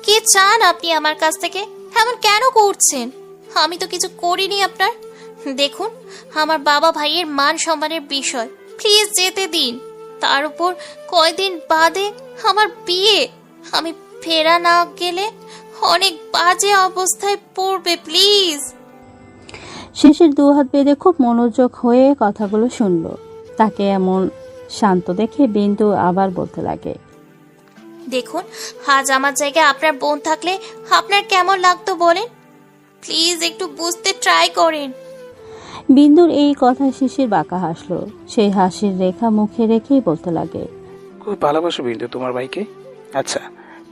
কি চান আপনি আমার কাছ থেকে? এমন কেন করছেন? আমি তো কিছু করিনি আপনার। দেখুন, আমার বাবা ভাইয়ের মান সম্মানের বিষয়, প্লিজ যেতে দিন। তার উপর কয়দিন বাদে আমার বিয়ে, আমি ফেরা না গেলে অনেক বাজে অবস্থায় পড়বে, প্লিজ। শিশির দুহাত বেঁধে খুব মনোযোগ হয়ে কথাগুলো শুনল। তাকে এমন শান্ত দেখে বিন্দু আবার বলতে লাগে, দেখুন, আজ আমার জায়গায় আপনার বোন থাকলে আপনার কেমন লাগতো বলেন? প্লিজ একটু বুঝতে ট্রাই করেন। বিন্দুর এই কথা শিশির বাঁকা হাসলো। সেই হাসির রেখা মুখে রেখেই বলতে লাগে, খুব ভালোবাসো বিন্দু তোমার ভাইকে? আচ্ছা,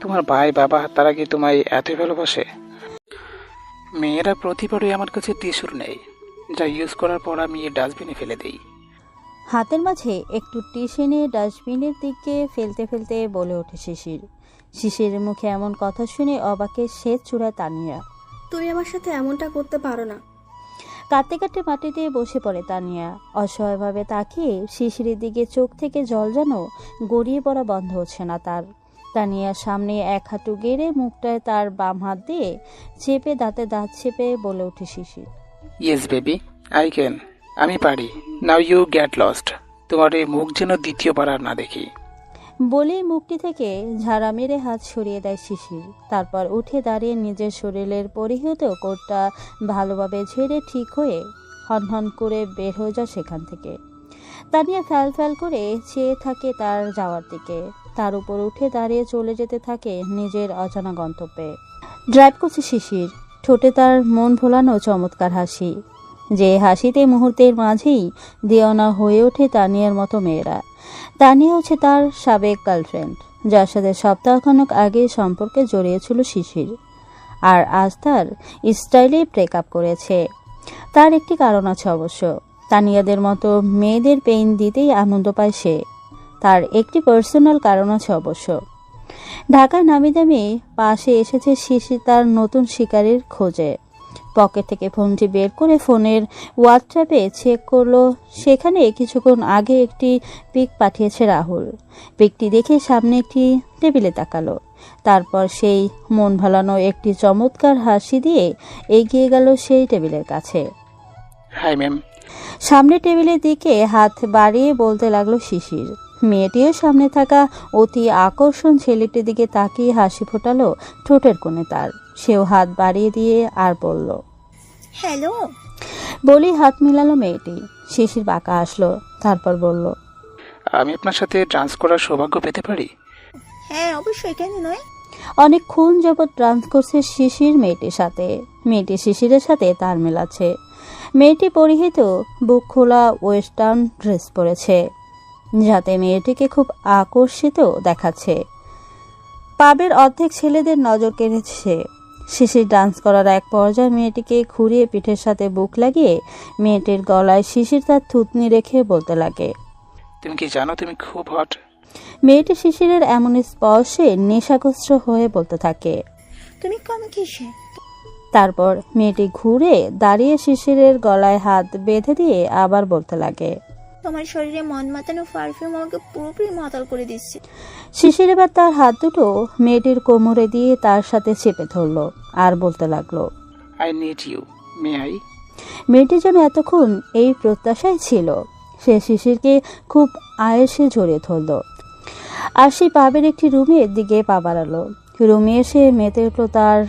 তোমার ভাই বাবা তারা কি তোমায় এতই ভালোবাসে? মেয়েরা প্রতিবারই আমার কাছে টিস্যুর নেই, যা ইউজ করার পর আমি ডাস্টবিনে ফেলে দিই। হাতের মাঝে একটু টিস্যু নিয়ে ডাস্টবিনের দিকে ফেলতে ফেলতে বলে ওঠে শিশির। শিশিরের মুখে এমন কথা শুনে অবাকে শ্বেত চূড়ায় তানিয়া। তুমি আমার সাথে এমনটা করতে পারো না। কাঁদতে কাঁদতে মাটিতে বসে পড়ে তানিয়া। অসহায়ভাবে তাকিয়ে শিশিরের দিকে চোখ থেকে জল যেন গড়িয়ে পড়া বন্ধ হচ্ছে না তার। তানিয়ার সামনে এক হাঁটু গেড়ে মুখটায় তার বাম হাত দিয়ে চেপে দাঁতে দাঁত চেপে বলে ওঠে Shishir, yes baby, I can, আমি পারি। Now you get lost. তোমার এই মুখ যেন দ্বিতীয়বার আর না দেখি। বলেই মুখটি থেকে ঝাড়া মেরে হাত সরিয়ে দেয় শিশির। তারপর উঠে দাঁড়িয়ে নিজের শরীরের পরিহিত কোটটা ভালোভাবে ঝেড়ে ঠিক হয়ে হনহন করে বের হয়ে যায় সেখান থেকে। তানিয়া ফ্যাল ফ্যাল করে চেয়ে থাকে তার যাওয়ার দিকে। তার উপর উঠে দাঁড়িয়ে চলে যেতে থাকে নিজের অজানা গন্তব্যে। ড্রাইভ করছে শিশির, ঠোঁটে তার মন ভোলানো চমৎকার হাসি, যে হাসিতে মুহূর্তের মাঝেই দেওয়ানা হয়ে ওঠে তানিয়ার মতো মেয়েরা। তানিয়া হচ্ছে তার সাবেক গার্লফ্রেন্ড, যার সাথে সপ্তাহখানেক আগে সম্পর্কে জড়িয়েছিল শিশির, আর আজ তার স্টাইলে ব্রেকআপ করেছে। তার একটি কারণ আছে অবশ্য, তানিয়াদের মতো মেয়েদের পেইন দিতেই আনন্দ পায় সে। তার একটি পার্সোনাল কারণ আছে অবশ্য। ঢাকায় নামি দামি পাশে এসেছে শিশির তার নতুন শিকারীর খোঁজে। পকেট থেকে ফোনটি বের করে ফোনের হোয়াটসঅ্যাপে চেক করলো। সেখানে কিছুক্ষণ আগে একটি পিক পাঠিয়েছে রাহুল। পিকটি দেখে সামনে একটি টেবিলে তাকালো। তারপর সেই মন ভালানো একটি চমৎকার হাসি দিয়ে এগিয়ে গেল সেই টেবিলের কাছে। Hi ma'am. সামনে টেবিলের দিকে হাত বাড়িয়ে বলতে লাগলো শিশির। মেয়েটিও সামনে থাকা অতি আকর্ষণ ছেলেটির দিকে তাকিয়ে হাসি ফোটালো ঠোঁটের কোণে তার। সেও হাত বাড়িয়ে দিয়ে আর বলল, হ্যালো। বলি হাত মিলালো মেয়েটি। শিশির বাঁকা আসলো, তারপর বলল, আমি আপনার সাথে ডান্স করার সৌভাগ্য পেতে পারি? হ্যাঁ অবশ্যই, কেন নয়। অনেকক্ষণ যাবৎ ডান্স করছে শিশির মেয়েটির সাথে। মেয়েটি শিশিরের সাথে তাল মেলাচ্ছে। মেয়েটি পরিহিত বুক খোলা ওয়েস্টার্ন ড্রেস পরেছে, যাতে মেয়েটিকে খুব আকর্ষিত দেখাচ্ছে। পাবের অর্ধেক ছেলেদের নজর কেড়েছে। শিশির ডান্স করার এক পর্যায়ে মেয়েটিকে ঘুরিয়ে পিঠের সাথে বুক লাগিয়ে মেয়েটির গলায় শিশির তার থুতনি রেখে বলতে লাগে, তুমি কি জানো তুমি খুব হট? মেয়েটি শিশিরের এমন স্পর্শে নেশাগ্রস্ত হয়ে বলতে থাকে। তুমি কম কিসে? তারপর মেয়েটি ঘুরে দাঁড়িয়ে শিশিরের গলায় হাত বেঁধে দিয়ে আবার বলতে লাগে, তোমার শরীরে মন মাতানো পারফিউম আমাকে পুরোপুরি মাতাল করে দিচ্ছে। শিশির এবার তার হাত দুটো মেয়েটির কোমরে দিয়ে তার সাথে চেপে ধরলো আর বলতে লাগলো, I need you, may I? মেয়েটি যেন এতক্ষণ এই প্রত্যাশায় ছিল। সে শিশিরকে খুব আয়েসে জড়িয়ে ধরল আর সেই পাবের একটি রুমের দিকে পা বাড়ালো। রুমে এসে মেতে উঠল তার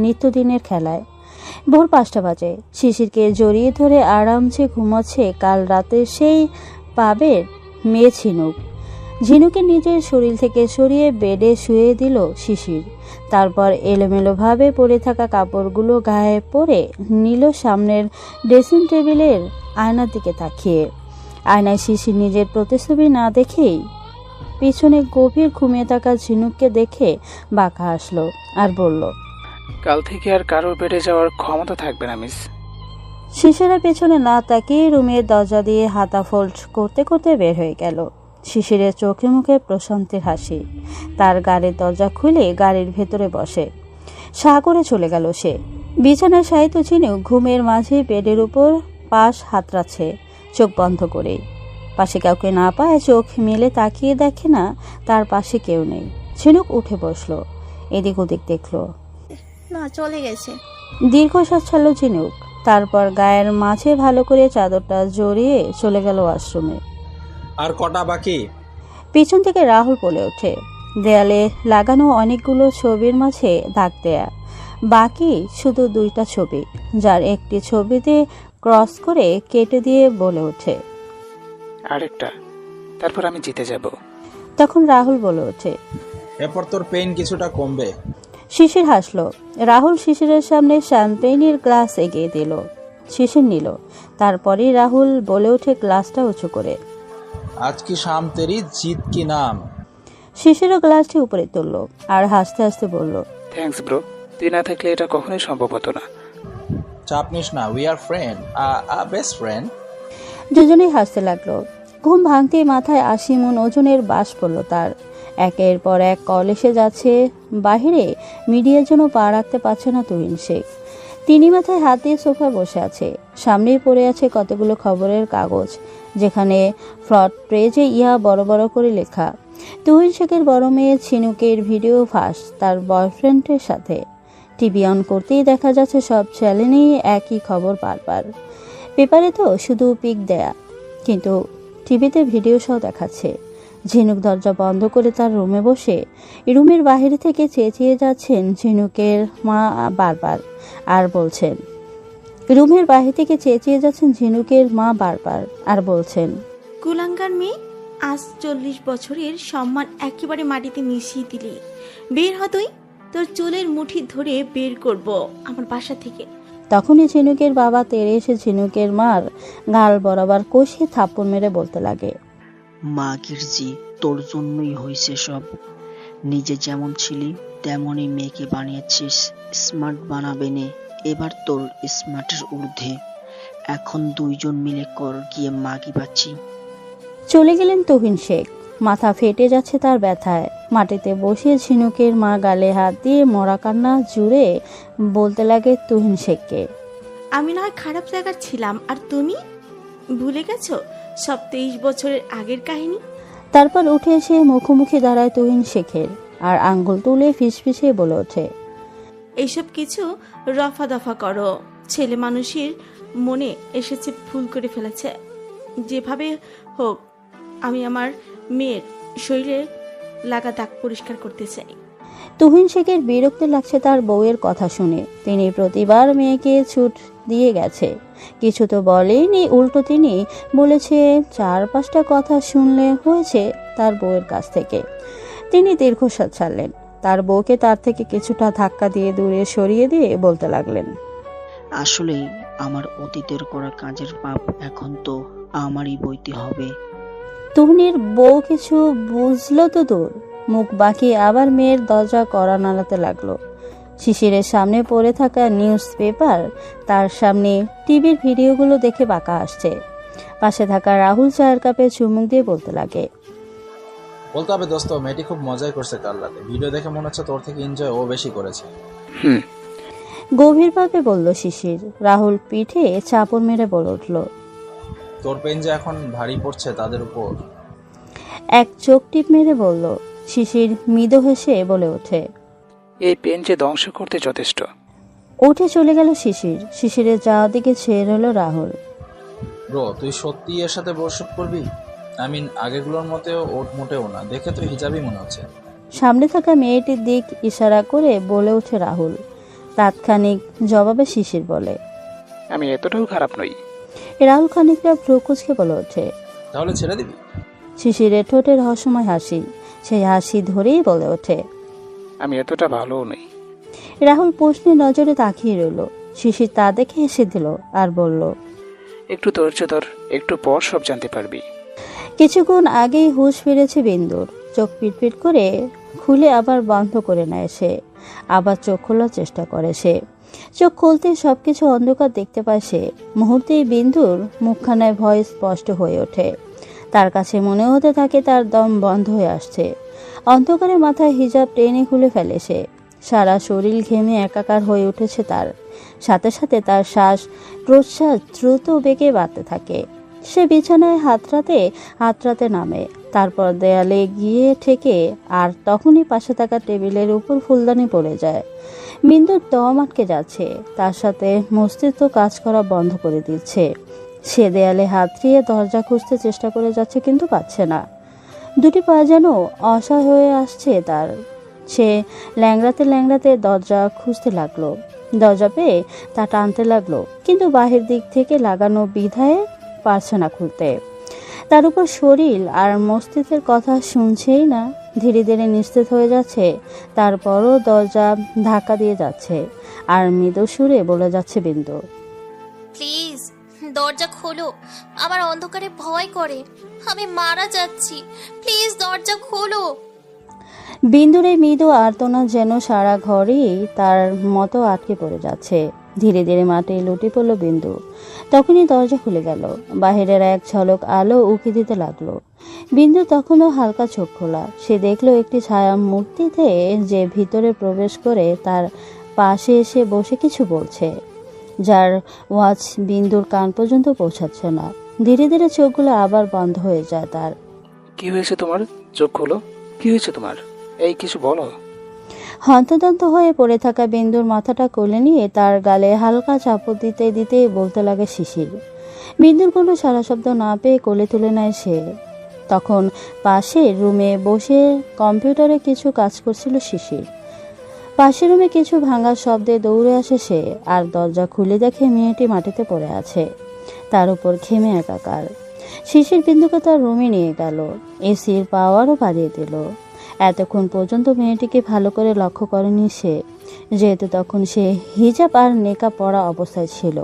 নিত্যদিনের খেলায়। ভোর 5টা বাজে। শিশিরকে জড়িয়ে ধরে আরামসে ঘুমাচ্ছে কাল রাতে সেই পাবের মেয়ে ঝিনুক। ঝিনুকে নিজের শরীর থেকে সরিয়ে বেডে শুয়ে দিল শিশির। তারপর এলোমেলোভাবে পড়ে থাকা কাপড়গুলো গায়ে পরে নিল সামনের ড্রেসিং টেবিলের আয়নার দিকে তাকিয়ে। আয়নায় শিশির নিজের প্রতিচ্ছবি না দেখেই পিছনে গভীর ঘুমিয়ে থাকা ঝিনুককে দেখে বাঁকা হাসলো আর বলল, কাল থেকে আর কারোর বেড়ে যাওয়ার ক্ষমতা থাকবে না মিস। শিশিরা পেছনে না তাকিয়ে রুমের দরজা দিয়ে হাতা ফোল্ড করতে করতে বের হয়ে গেল। শিশিরের চোখে মুখে প্রশান্তির হাসি। তার গাড়ির দরজা খুলে গাড়ির ভেতরে বসে সাগরে চলে গেল সে। বিছানায় শায়িত ঝিনুক ঘুমের মাঝে বেডের উপর পাশ হাতড়াচ্ছে চোখ বন্ধ করে। পাশে কাউকে না পায় চোখ মেলে তাকিয়ে দেখে না তার পাশে কেউ নেই। ঝিনুক উঠে বসলো। এদিক ওদিক দেখলো। না, চলে গেছে। দীর্ঘশ্বাস ছাড়ল ঝিনুক, তারপর গায়ের মাঝে ভালো করে চাদরটা জড়িয়ে চলে গেল ওয়াশরুমে। আর কটা বাকি? পিছন থেকে রাহুল বলে ওঠে। দেয়ালে লাগানো অনেকগুলো ছবির মাঝে দাগ দেয়া, বাকি শুধু 2টা ছবি, যার একটি ছবিতে ক্রস করে কেটে দিয়ে বলে ওঠে, আরেকটা, তারপর আমি জিতে যাব। তখন রাহুল বলে ওঠে, এরপর তোর পেইন কিছুটা কমবে। শিশির হাসলো। রাহুল শিশিরের সামনে শ্যাম্পেইনের গ্লাস এগিয়ে দিল। শিশির নিল। তারপরেই রাহুল বলে ওঠে গ্লাসটা উঁচু করে, আজ কি শাম তেরি জিত কি নাম। শিশিরও গ্লাসটি উপরে তুলল আর হাসতে হাসতে বলল, থ্যাঙ্কস ব্রো, তুই না থাকলে এটা কখনোই সম্ভব হতো না। চাপ নিস না, we are friend, best friend. দুজনেই হাসতে লাগলো। ঘুম ভাঙতেই মাথায় 80 মণ ওজনের বাস পড়ল তার। একের পর এক কল এসে যাচ্ছে। বাহিরে মিডিয়ার জন্য পা রাখতে পারছে না তুহিন শেখ। তিনি মাথায় হাত দিয়ে সোফায় বসে আছে। সামনেই পড়ে আছে কতগুলো খবরের কাগজ, যেখানে ফ্রন্ট পেজে ইহা বড় বড় করে লেখা, তুহিন শেখের বড় মেয়ে ঝিনুকের ভিডিও ফাঁস তার বয়ফ্রেন্ডের সাথে। টিভি অন করতেই দেখা যাচ্ছে সব চ্যানেলেই একই খবর বারবার। পেপারে তো শুধু পিক দেয়া, কিন্তু টিভিতে ভিডিও সহ দেখাচ্ছে। ঝিনুক দরজা বন্ধ করে তার রুমে বসে রুমের বাইরে থেকে চেঁচিয়ে যাচ্ছেন ঝিনুকের মা বারবার, আর বলছেন, রুমের বাইরে থেকে চেঁচিয়ে যাচ্ছেন ঝিনুকের মা বারবার আর বলছেন, কুলাঙ্গার মেয়ে, আজ 40 বছরের সম্মান একেবারে মাটিতে মিশিয়ে দিলি। বের হ তুই, তোর চুলের মুঠি ধরে বের করব আমার বাসা থেকে। তখনই ঝিনুকের বাবা তেড়ে এসে ঝিনুকের মার গাল বরাবর কষিয়ে থাপ্পড় মেরে বলতে লাগে, মা গির্জি, তোর জন্যই হয়েছে সব। নিজে যেমন ছিলি তেমনই মেয়েকে বানিয়েছিস। স্মার্ট বানাবে নে, এবার তোর স্মার্টের ঊর্ধ্বে। এখন 2জন মিলে কর গিয়ে মাগি বাচ্চি। চলে গেলেন তুহিন শেখ। মাথা ফেটে যাচ্ছে তার ব্যথায়। মাটিতে বসে ঝিনুকের মা গালে হাত দিয়ে মরা কান্না জুড়ে বলতে লাগে তুহিন শেখকে, আমি না হয় খারাপ জায়গার ছিলাম, আর তুমি ভুলে গেছো সব 23 বছরের আগের কাহিনী। তারপর উঠে এসে মুখোমুখি দাঁড়ায় তুহিন শেখের আর আঙ্গুল তুলে ফিসফিসিয়ে বলে ওঠে, এইসব কিছু রফা দফা করো। ছেলে মানুষের মনে এসেছে, ভুল করে ফেলেছে। যেভাবে হোক আমি আমার মেয়ের শরীরে লাগা দাগ পরিষ্কার করতে চাই। তুহিন শেখের বিরক্ত লাগছে তার বউয়ের কথা শুনে। তিনি প্রতিবার মেয়েকে ছুট দিয়ে গেছে, কিছু তো বলেনি, উল্টো তিনি বলেছে 4-5টা কথা শুনলে হয়েছে তার বউয়ের কাছ থেকে। তিনি দীর্ঘশ্বাস ছাড়লেন। তার বউকে তার থেকে কিছুটা ধাক্কা দিয়ে দূরে সরিয়ে দিয়ে বলতে লাগলেন, আসলে আমার অতীতের করা কাজের পাপ এখন তো আমারই বইতে হবে। তুহিনের বউ কিছু বুঝলো তো দূর, মুখ বাঁকিয়ে আবার মেয়ের দরজা কড়া নাড়াতে লাগলো। শিশিরের সামনে পড়ে থাকা নিউজ পেপার, তার সামনে টিভির ভিডিওগুলো দেখে বাঁকা আসছে। পাশে থাকা রাহুল চায়ের কাপে চুমুক দিয়ে বলতে লাগে, বলতে হবে দোস্ত, মেয়েটি খুব মজাই করছে কাল রাতে। ভিডিও দেখে মনে হচ্ছে তোর থেকে এনজয় ও বেশি করেছে। গভীরভাবে বলল শিশির। রাহুল পিঠে চাপড় মেরে বলে উঠল, তোর পেন যে এখন ভারী পড়ছে তাদের উপর। এক চোখ টিপ মেরে বলল। শিশির মৃদু হেসে বলে ওঠে, এই পেন যে ধ্বংস করতে যথেষ্ট। উঠে চলে গেল শিশির। শিশিরের যাওয়া দিকে ছেড়ে হলো রাহুল। ব্রো, তুই সত্যি এর সাথে বর্ষক করবি? আগেগুলোর মতেও ওট মোটেও না, দেখে তো হিজাবই মনে হচ্ছে। সামনে থাকা মেয়েটির দিক ইশারা করে বলে ওঠে রাহুল। তাৎক্ষণিক জবাবে শিশির বলে, আমি এতটাও খারাপ নই। রাহুল খানিকটা ভ্রু কুঁচকে বলে ওঠে। তাহলে ছেড়ে দিবি? শিশিরের ঠোঁটে রহস্যময় হাসি। সেই হাসি ধরেই বলে ওঠে, আমি এতটা ভালোও নই। রাহুল প্রশ্নের নজরে তাকিয়ে রইল। শিশির তা দেখে হেসে দিল আর বলল, একটু ধৈর্য ধর, একটু পর সব জানতে পারবি। কিছুক্ষণ আগেই হুঁশ ফিরেছে বিন্দুর। চোখ পিটপিট করে খুলে আবার বন্ধ করে নেয় সে। আবার চোখ খোলার চেষ্টা করে সে। চোখ খুলতেই সবকিছু অন্ধকার দেখতে পায় সে। মুহূর্তেই বিন্দুর মুখখানায় ভয় স্পষ্ট হয়ে ওঠে। তার কাছে মনে হতে থাকে তার দম বন্ধ হয়ে আসছে। অন্ধকারে মাথায় হিজাব টেনে খুলে ফেলে সে। সারা শরীর ঘেমে একাকার হয়ে উঠেছে তার। সাথে সাথে তার শ্বাস প্রশ্বাস দ্রুত বেগে বাড়তে থাকে। সে বিছানায় হাতড়াতে নামে, তারপর দেয়ালে গিয়ে ঠেকে, আর তখনই পাশে থাকা টেবিলের উপর ফুলদানি পড়ে যায়। বিন্দুর দম আটকে যাচ্ছে, তার সাথে মস্তিষ্ক কাজ করা বন্ধ করে দিচ্ছে। সে দেয়ালে হাত দিয়ে দরজা খুঁজতে চেষ্টা করে যাচ্ছে, কিন্তু পাচ্ছে না। দুটি পা যেন অসহায় হয়ে আসছে তার। সে ল্যাংড়াতে দরজা খুঁজতে লাগলো। দরজা পেয়ে তা টানতে লাগলো, কিন্তু বাহির দিক থেকে লাগানো বিধায় পারছে না খুলতে। তার উপর শরীর আর মস্তিষ্কের কথা শুনছেই না, ধীরে ধীরে নিস্তেজ হয়ে যাচ্ছে। তারপরও দরজা ধাক্কা দিয়ে যাচ্ছে, আর মৃদু সুরে বলে যাচ্ছে বিন্দু, প্লিজ দরজা খোলো, আমার অন্ধকারে ভয় করে, আমি মারা যাচ্ছি, প্লিজ দরজা খোলো। বিন্দুর এই মৃদু আর্তনা যেন সারা ঘরেই তার মতো আটকে পড়ে যাচ্ছে। ধীরে ধীরে মাঠে লুটে পড়ল বিন্দু। তখনই দরজা খুলে গেল, বাহিরের এক ঝলক আলো উকি দিতে লাগলো। বিন্দু তখনও হালকা চোখ খোলা। সে দেখলো একটি ছায়া মূর্তিতে, যে ভিতরে প্রবেশ করে তার পাশে এসে বসে কিছু বলছে, যার ওয়াজ বিন্দুর কান পর্যন্ত পৌঁছাচ্ছে না। ধীরে ধীরে চোখগুলো আবার বন্ধ হয়ে যায় তার। কি হয়েছে তোমার? চোখ খোলো, কি হয়েছে তোমার? এই কিছু বলো। হন্তদন্ত হয়ে পড়ে থাকা বিন্দুর মাথাটা কোলে নিয়ে তার গালে হালকা চাপড় দিতে দিতে বলতে লাগে শিশির। বিন্দুর কোনো সারা শব্দ না পেয়ে কোলে তুলে নেয় সে। তখন পাশের রুমে বসে কম্পিউটারে কিছু কাজ করছিল শিশির। পাশের রুমে কিছু ভাঙার শব্দে দৌড়ে আসে সে, আর দরজা খুলে দেখে মেয়েটি মাটিতে পড়ে আছে, তার উপর ঘেমে একাকার। শিশির বিন্দুকে তার রুমে নিয়ে গেল, এসির পাওয়ারও বাড়িয়ে দিল। এতক্ষণ পর্যন্ত মেয়েটিকে ভালো করে লক্ষ্য করেনি সে, যেহেতু তখন সে হিজাব আর নেকাব পরা অবস্থায় ছিল।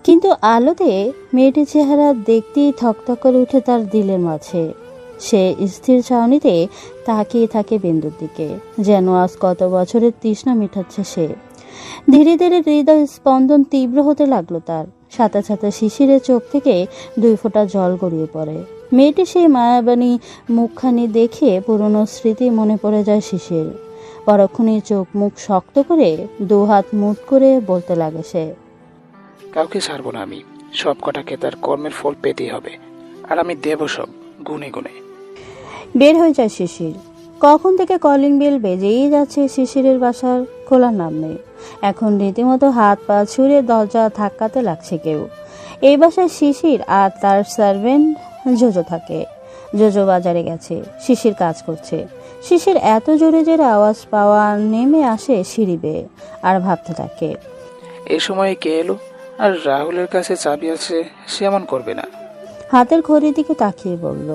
কিন্তু আলোতে মেয়েটির চেহারা দেখতেই থকথক করে উঠে তার দিলের মাঝে। সে স্থির চাউনিতে তাকিয়ে থাকে বিন্দুর দিকে, যেন আজ কত বছরের তৃষ্ণা মেটাচ্ছে সে। ধীরে ধীরে হৃদয় স্পন্দন তীব্র হতে লাগলো তার। সাথে সাথে শিশিরের চোখ থেকে 2 ফোঁটা জল গড়িয়ে পড়ে। মেয়েটি সেই মায়াবানী মুখখানি দেখে পুরনো স্মৃতি মনে পড়ে যায় শিশির। পরক্ষণে চোখ মুখ শক্ত করে 2 হাত মুঠ করে বলতে লাগে সে, কাউকে ছাড়বো না আমি, সব কটাকে তার কর্মের ফল পেতেই হবে, আর আমি দেব সব গুনে গুনে। বের হয়ে যায় শিশির। কখন থেকে কলিং বেল বেজেই যাচ্ছে শিশিরের বাসার, খোলার নাম নেই। এখন রীতিমতো হাত পা ছুঁড়ে দরজা ধাক্কাতে লাগছে কেউ। এই বাসায় শিশির আর তার সার্ভেন্ট জোজো থাকে। জোজো বাজারে গেছে, শিশির কাজ করছে। শিশির এত জোরে জোরে আওয়াজ পাওয়া নেমে আসে সিঁড়ি বেয়ে, আর ভাবতে থাকে, এই সময়ে কে এলো? আর রাহুলের কাছে চাবি আছে, সে এমন করবে না। হাতের ঘড়ির দিকে তাকিয়ে বলল।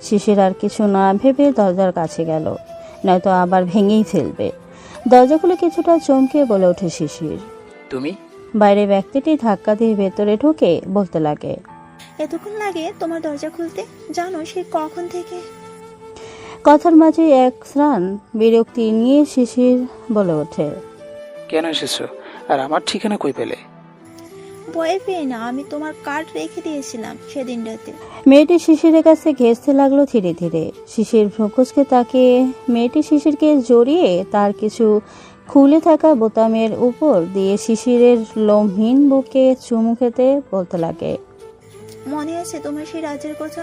শিশির আর কিছু না ভেবে দরজার কাছে গেল, নয়তো আবার ভেঙেই ফেলবে। দরজা খুলে কিছুটা চমকে বলে ওঠে শিশির। তুমি? বাইরে ব্যক্তিটি ধাক্কা দিয়ে ভেতরে ঢুকে বলতে লাগে, এতক্ষণ লাগে তোমার দরজা খুলতে? জানো সে কখন থেকে? কথার মাঝে এক স্নান বিরক্তি নিয়ে শিশির বলে ওঠে, কেন এসেছো? আর আমার ঠিকানা কই পেলে? ভয় পেয়ে না, আমি তোমার কার্ড রেখে দিয়েছিলাম সেদিন রাতে। মেয়েটি শিশিরের কাছে ঘেঁষতে লাগলো ধীরে ধীরে। শিশির ভ্রুকুচকে তাকে মেয়েটি শিশিরকে জড়িয়ে তার কিছু খুলে থাকা বোতামের উপর দিয়ে শিশিরের লোমহীন বুকে চুমু খেতে বলতে লাগে, মনে আছে তোমার সেই রাজের কথা?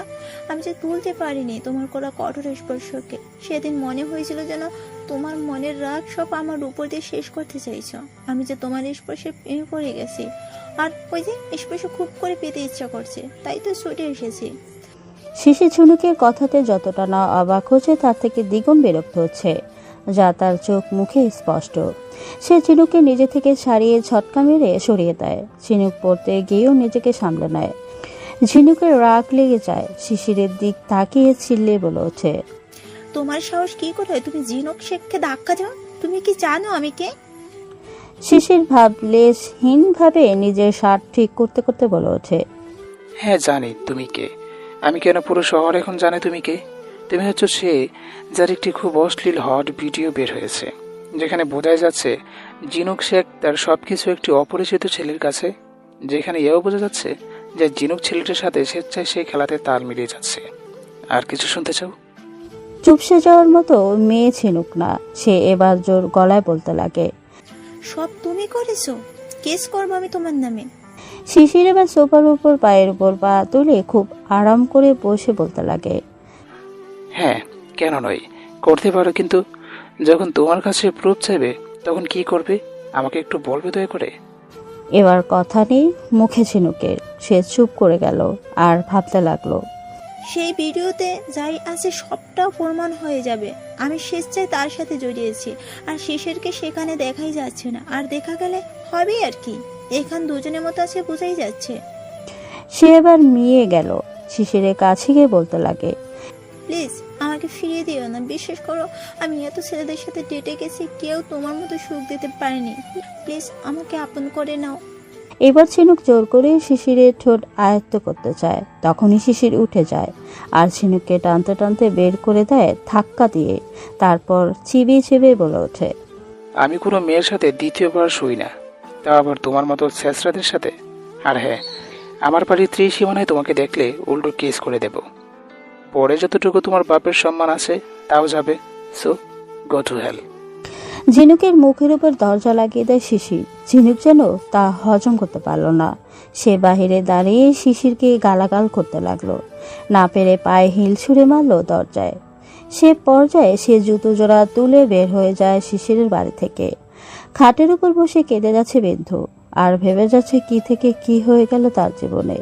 আমি যে তুলতে পারিনি তোমার করা কঠোর স্পর্শকে। সেদিন মনে হয়েছিল যেন তোমার মনের রাগ সব আমার উপর দিয়ে শেষ করতে চাইছো। আমি যে তোমার স্পর্শে প্রেমে পড়ে গেছি, আর ওই যে স্পর্শ খুব করে পেতে ইচ্ছা করছে, তাই তো ছুটে এসেছি। শিশির ঝুনুকের কথাতে যতটা না অবাক হচ্ছে, তার থেকে দ্বিগুণ বিরক্ত হচ্ছে, যা তার চোখ মুখে স্পষ্ট। সে ঝিনুককে নিজে থেকে ছাড়িয়ে ঝটকা মেরে সরিয়ে দেয়। ঝিনুক পড়তে গিয়েও নিজেকে সামলে নেয়। ঝিনুকের রাগ লেগে যায়। শিশিরের দিক তাকিয়ে চিল্লে বলে ওঠে, তোমার সাহস কি করে তুমি জিনক শেখকে ধাক্কা দাও? তুমি কি জানো আমি কে? শিশির ভাবলেশহীন ভাবে নিজের শার্ট ঠিক করতে করতে বলে ওঠে, হ্যাঁ জানি তুমি কে। আমি কেন, পুরো শহর এখন জানে তুমি কে। তুমি হচ্ছে সে যার একটি খুব অশ্লীল হট ভিডিও বের হয়েছে, যেখানে বোঝাই যাচ্ছে জিনুক শেখ তার সবকিছু একটি অপরিচিত ছেলের কাছে, যেখানে এও বোঝা যাচ্ছে যে জিনুক ছেলেটির সাথে স্বেচ্ছায় সেই খেলাতে তাল মিলিয়ে যাচ্ছে। আর কিছু শুনতে চাও? চুপসে যাওয়ার মতো মেয়ে ঝিনুক না, সে এবার জোর গলায় বলতে লাগে, সব তুমি করেছো? কেস করবো আমি তোমার নামে। শিশির এবার সোফার উপর পায়ের উপর পা তুলে খুব আরাম করে বসে বলতে লাগে। হ্যাঁ, কেন নয়, করতে পারো, কিন্তু যখন তোমার কাছে প্রুফ চাইবে তখন কি করবে আমাকে একটু বলবে দয়া করে। এবার কথা নেই মুখে ঝিনুকের। সে চুপ করে গেল আর ভাবতে লাগলো। সেই ভিডিওতে যাই আছে সবটা প্রমাণ হয়ে যাবে আমি স্বেচ্ছায় তার সাথে জড়িয়েছি, আর শিশিরকে সেখানে দেখাই যাচ্ছে না, আর দেখা গেলে হবে আর কি, এখান দুজনের মতো আছে বোঝাই যাচ্ছে। সে এবার মিয়ে গেল, শিশিরের কাছে গিয়ে বলতে লাগে। প্লিজ আমাকে ফিরিয়ে দিও না, বিশ্বাস করো আমি এত ছেলেদের সাথে ডেটে গেছি, কেউ তোমার মতো সুখ দিতে পারেনি, প্লিজ আমাকে আপন করে নাও। এবার ঝিনুক জোর করে শিশিরের ঠোঁট আয়ত্ত করতে চায়, তখনই শিশির উঠে যায় আর ঝিনুককে টানতে টানতে বের করে দেয় ধাক্কা দিয়ে। তারপর চিবিয়ে চিবিয়ে বলে ওঠে, আমি কোনো মেয়ের সাথে দ্বিতীয়বার শুই না, তাও আবার তোমার মতো ছেঁচড়াদের সাথে। আর হ্যাঁ, আমার বাড়ির ত্রিসীমানায় তোমাকে দেখলে উল্টো কেস করে দেব। পরে যতটুকু তোমার বাপের সম্মান আছে তাও যাবে। So go to hell. ঝিনুকের মুখের উপর দরজা লাগিয়ে দেয় শিশির। ঝিনুক যেন তা হজম করতে পারল না। সে বাহিরে দাঁড়িয়ে শিশিরকে গালাগাল করতে লাগলো। না পেরে পায়ে হিল ছুঁড়ে মারল দরজায়। সে পর্যায়ে সে জুতো জোড়া তুলে বের হয়ে যায় শিশিরের বাড়ি থেকে। খাটের উপর বসে কেঁদে যাচ্ছে বিন্ধু, আর ভেবে যাচ্ছে কি থেকে কি হয়ে গেল তার জীবনে।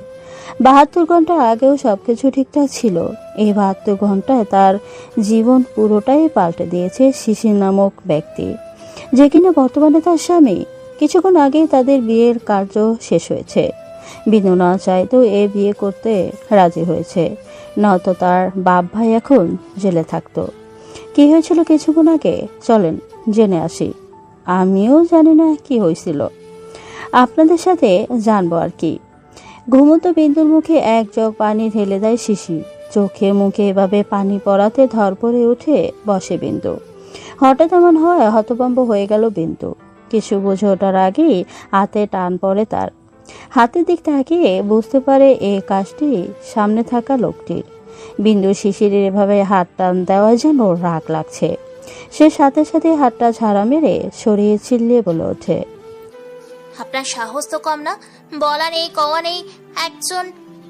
72 ঘন্টা আগেও সবকিছু ঠিকঠাক ছিল, এই 72 ঘন্টায় তার জীবন পুরোটাই পাল্টে দিয়েছে শিশির নামক ব্যক্তি, যে কিনা বর্তমানে তার স্বামী। কিছুক্ষণ আগেই তাদের বিয়ের কার্য শেষ হয়েছে। বিন্দু না চাইতেও এ বিয়ে করতে রাজি হয়েছে, নয়তো তার বাপ ভাই এখন জেলে থাকতো। কি হয়েছিল কিছুক্ষণ আগে চলেন জেনে আসি। আমিও জানি না কি হয়েছিল, আপনাদের সাথে জানবো আর কি। ঘুমন্ত বিন্দুর মুখে এক জগ পানি ঢেলে দেয় শিশির। চোখে মুখে এভাবে পানি পড়াতে ধরপড়ে উঠে বসে বিন্দু। হঠাৎ এমন হয় হতভম্ব হয়ে গেল বিন্দু। কিছু বুঝে ওঠার আগেই হাতে টান পড়ে তার। হাতের দিক তাকিয়ে বুঝতে পারে এই কাজটি সামনে থাকা লোকটির। বিন্দু শিশিরের এভাবে হাত টান দেওয়া যেন রাগ লাগছে। সে সাথে সাথে হাতটা ঝাড়া মেরে সরিয়ে চিল্লিয়ে বলে ওঠে, আপনার সাহস তো কম না, বলা নেই কওয়া নেই, একজন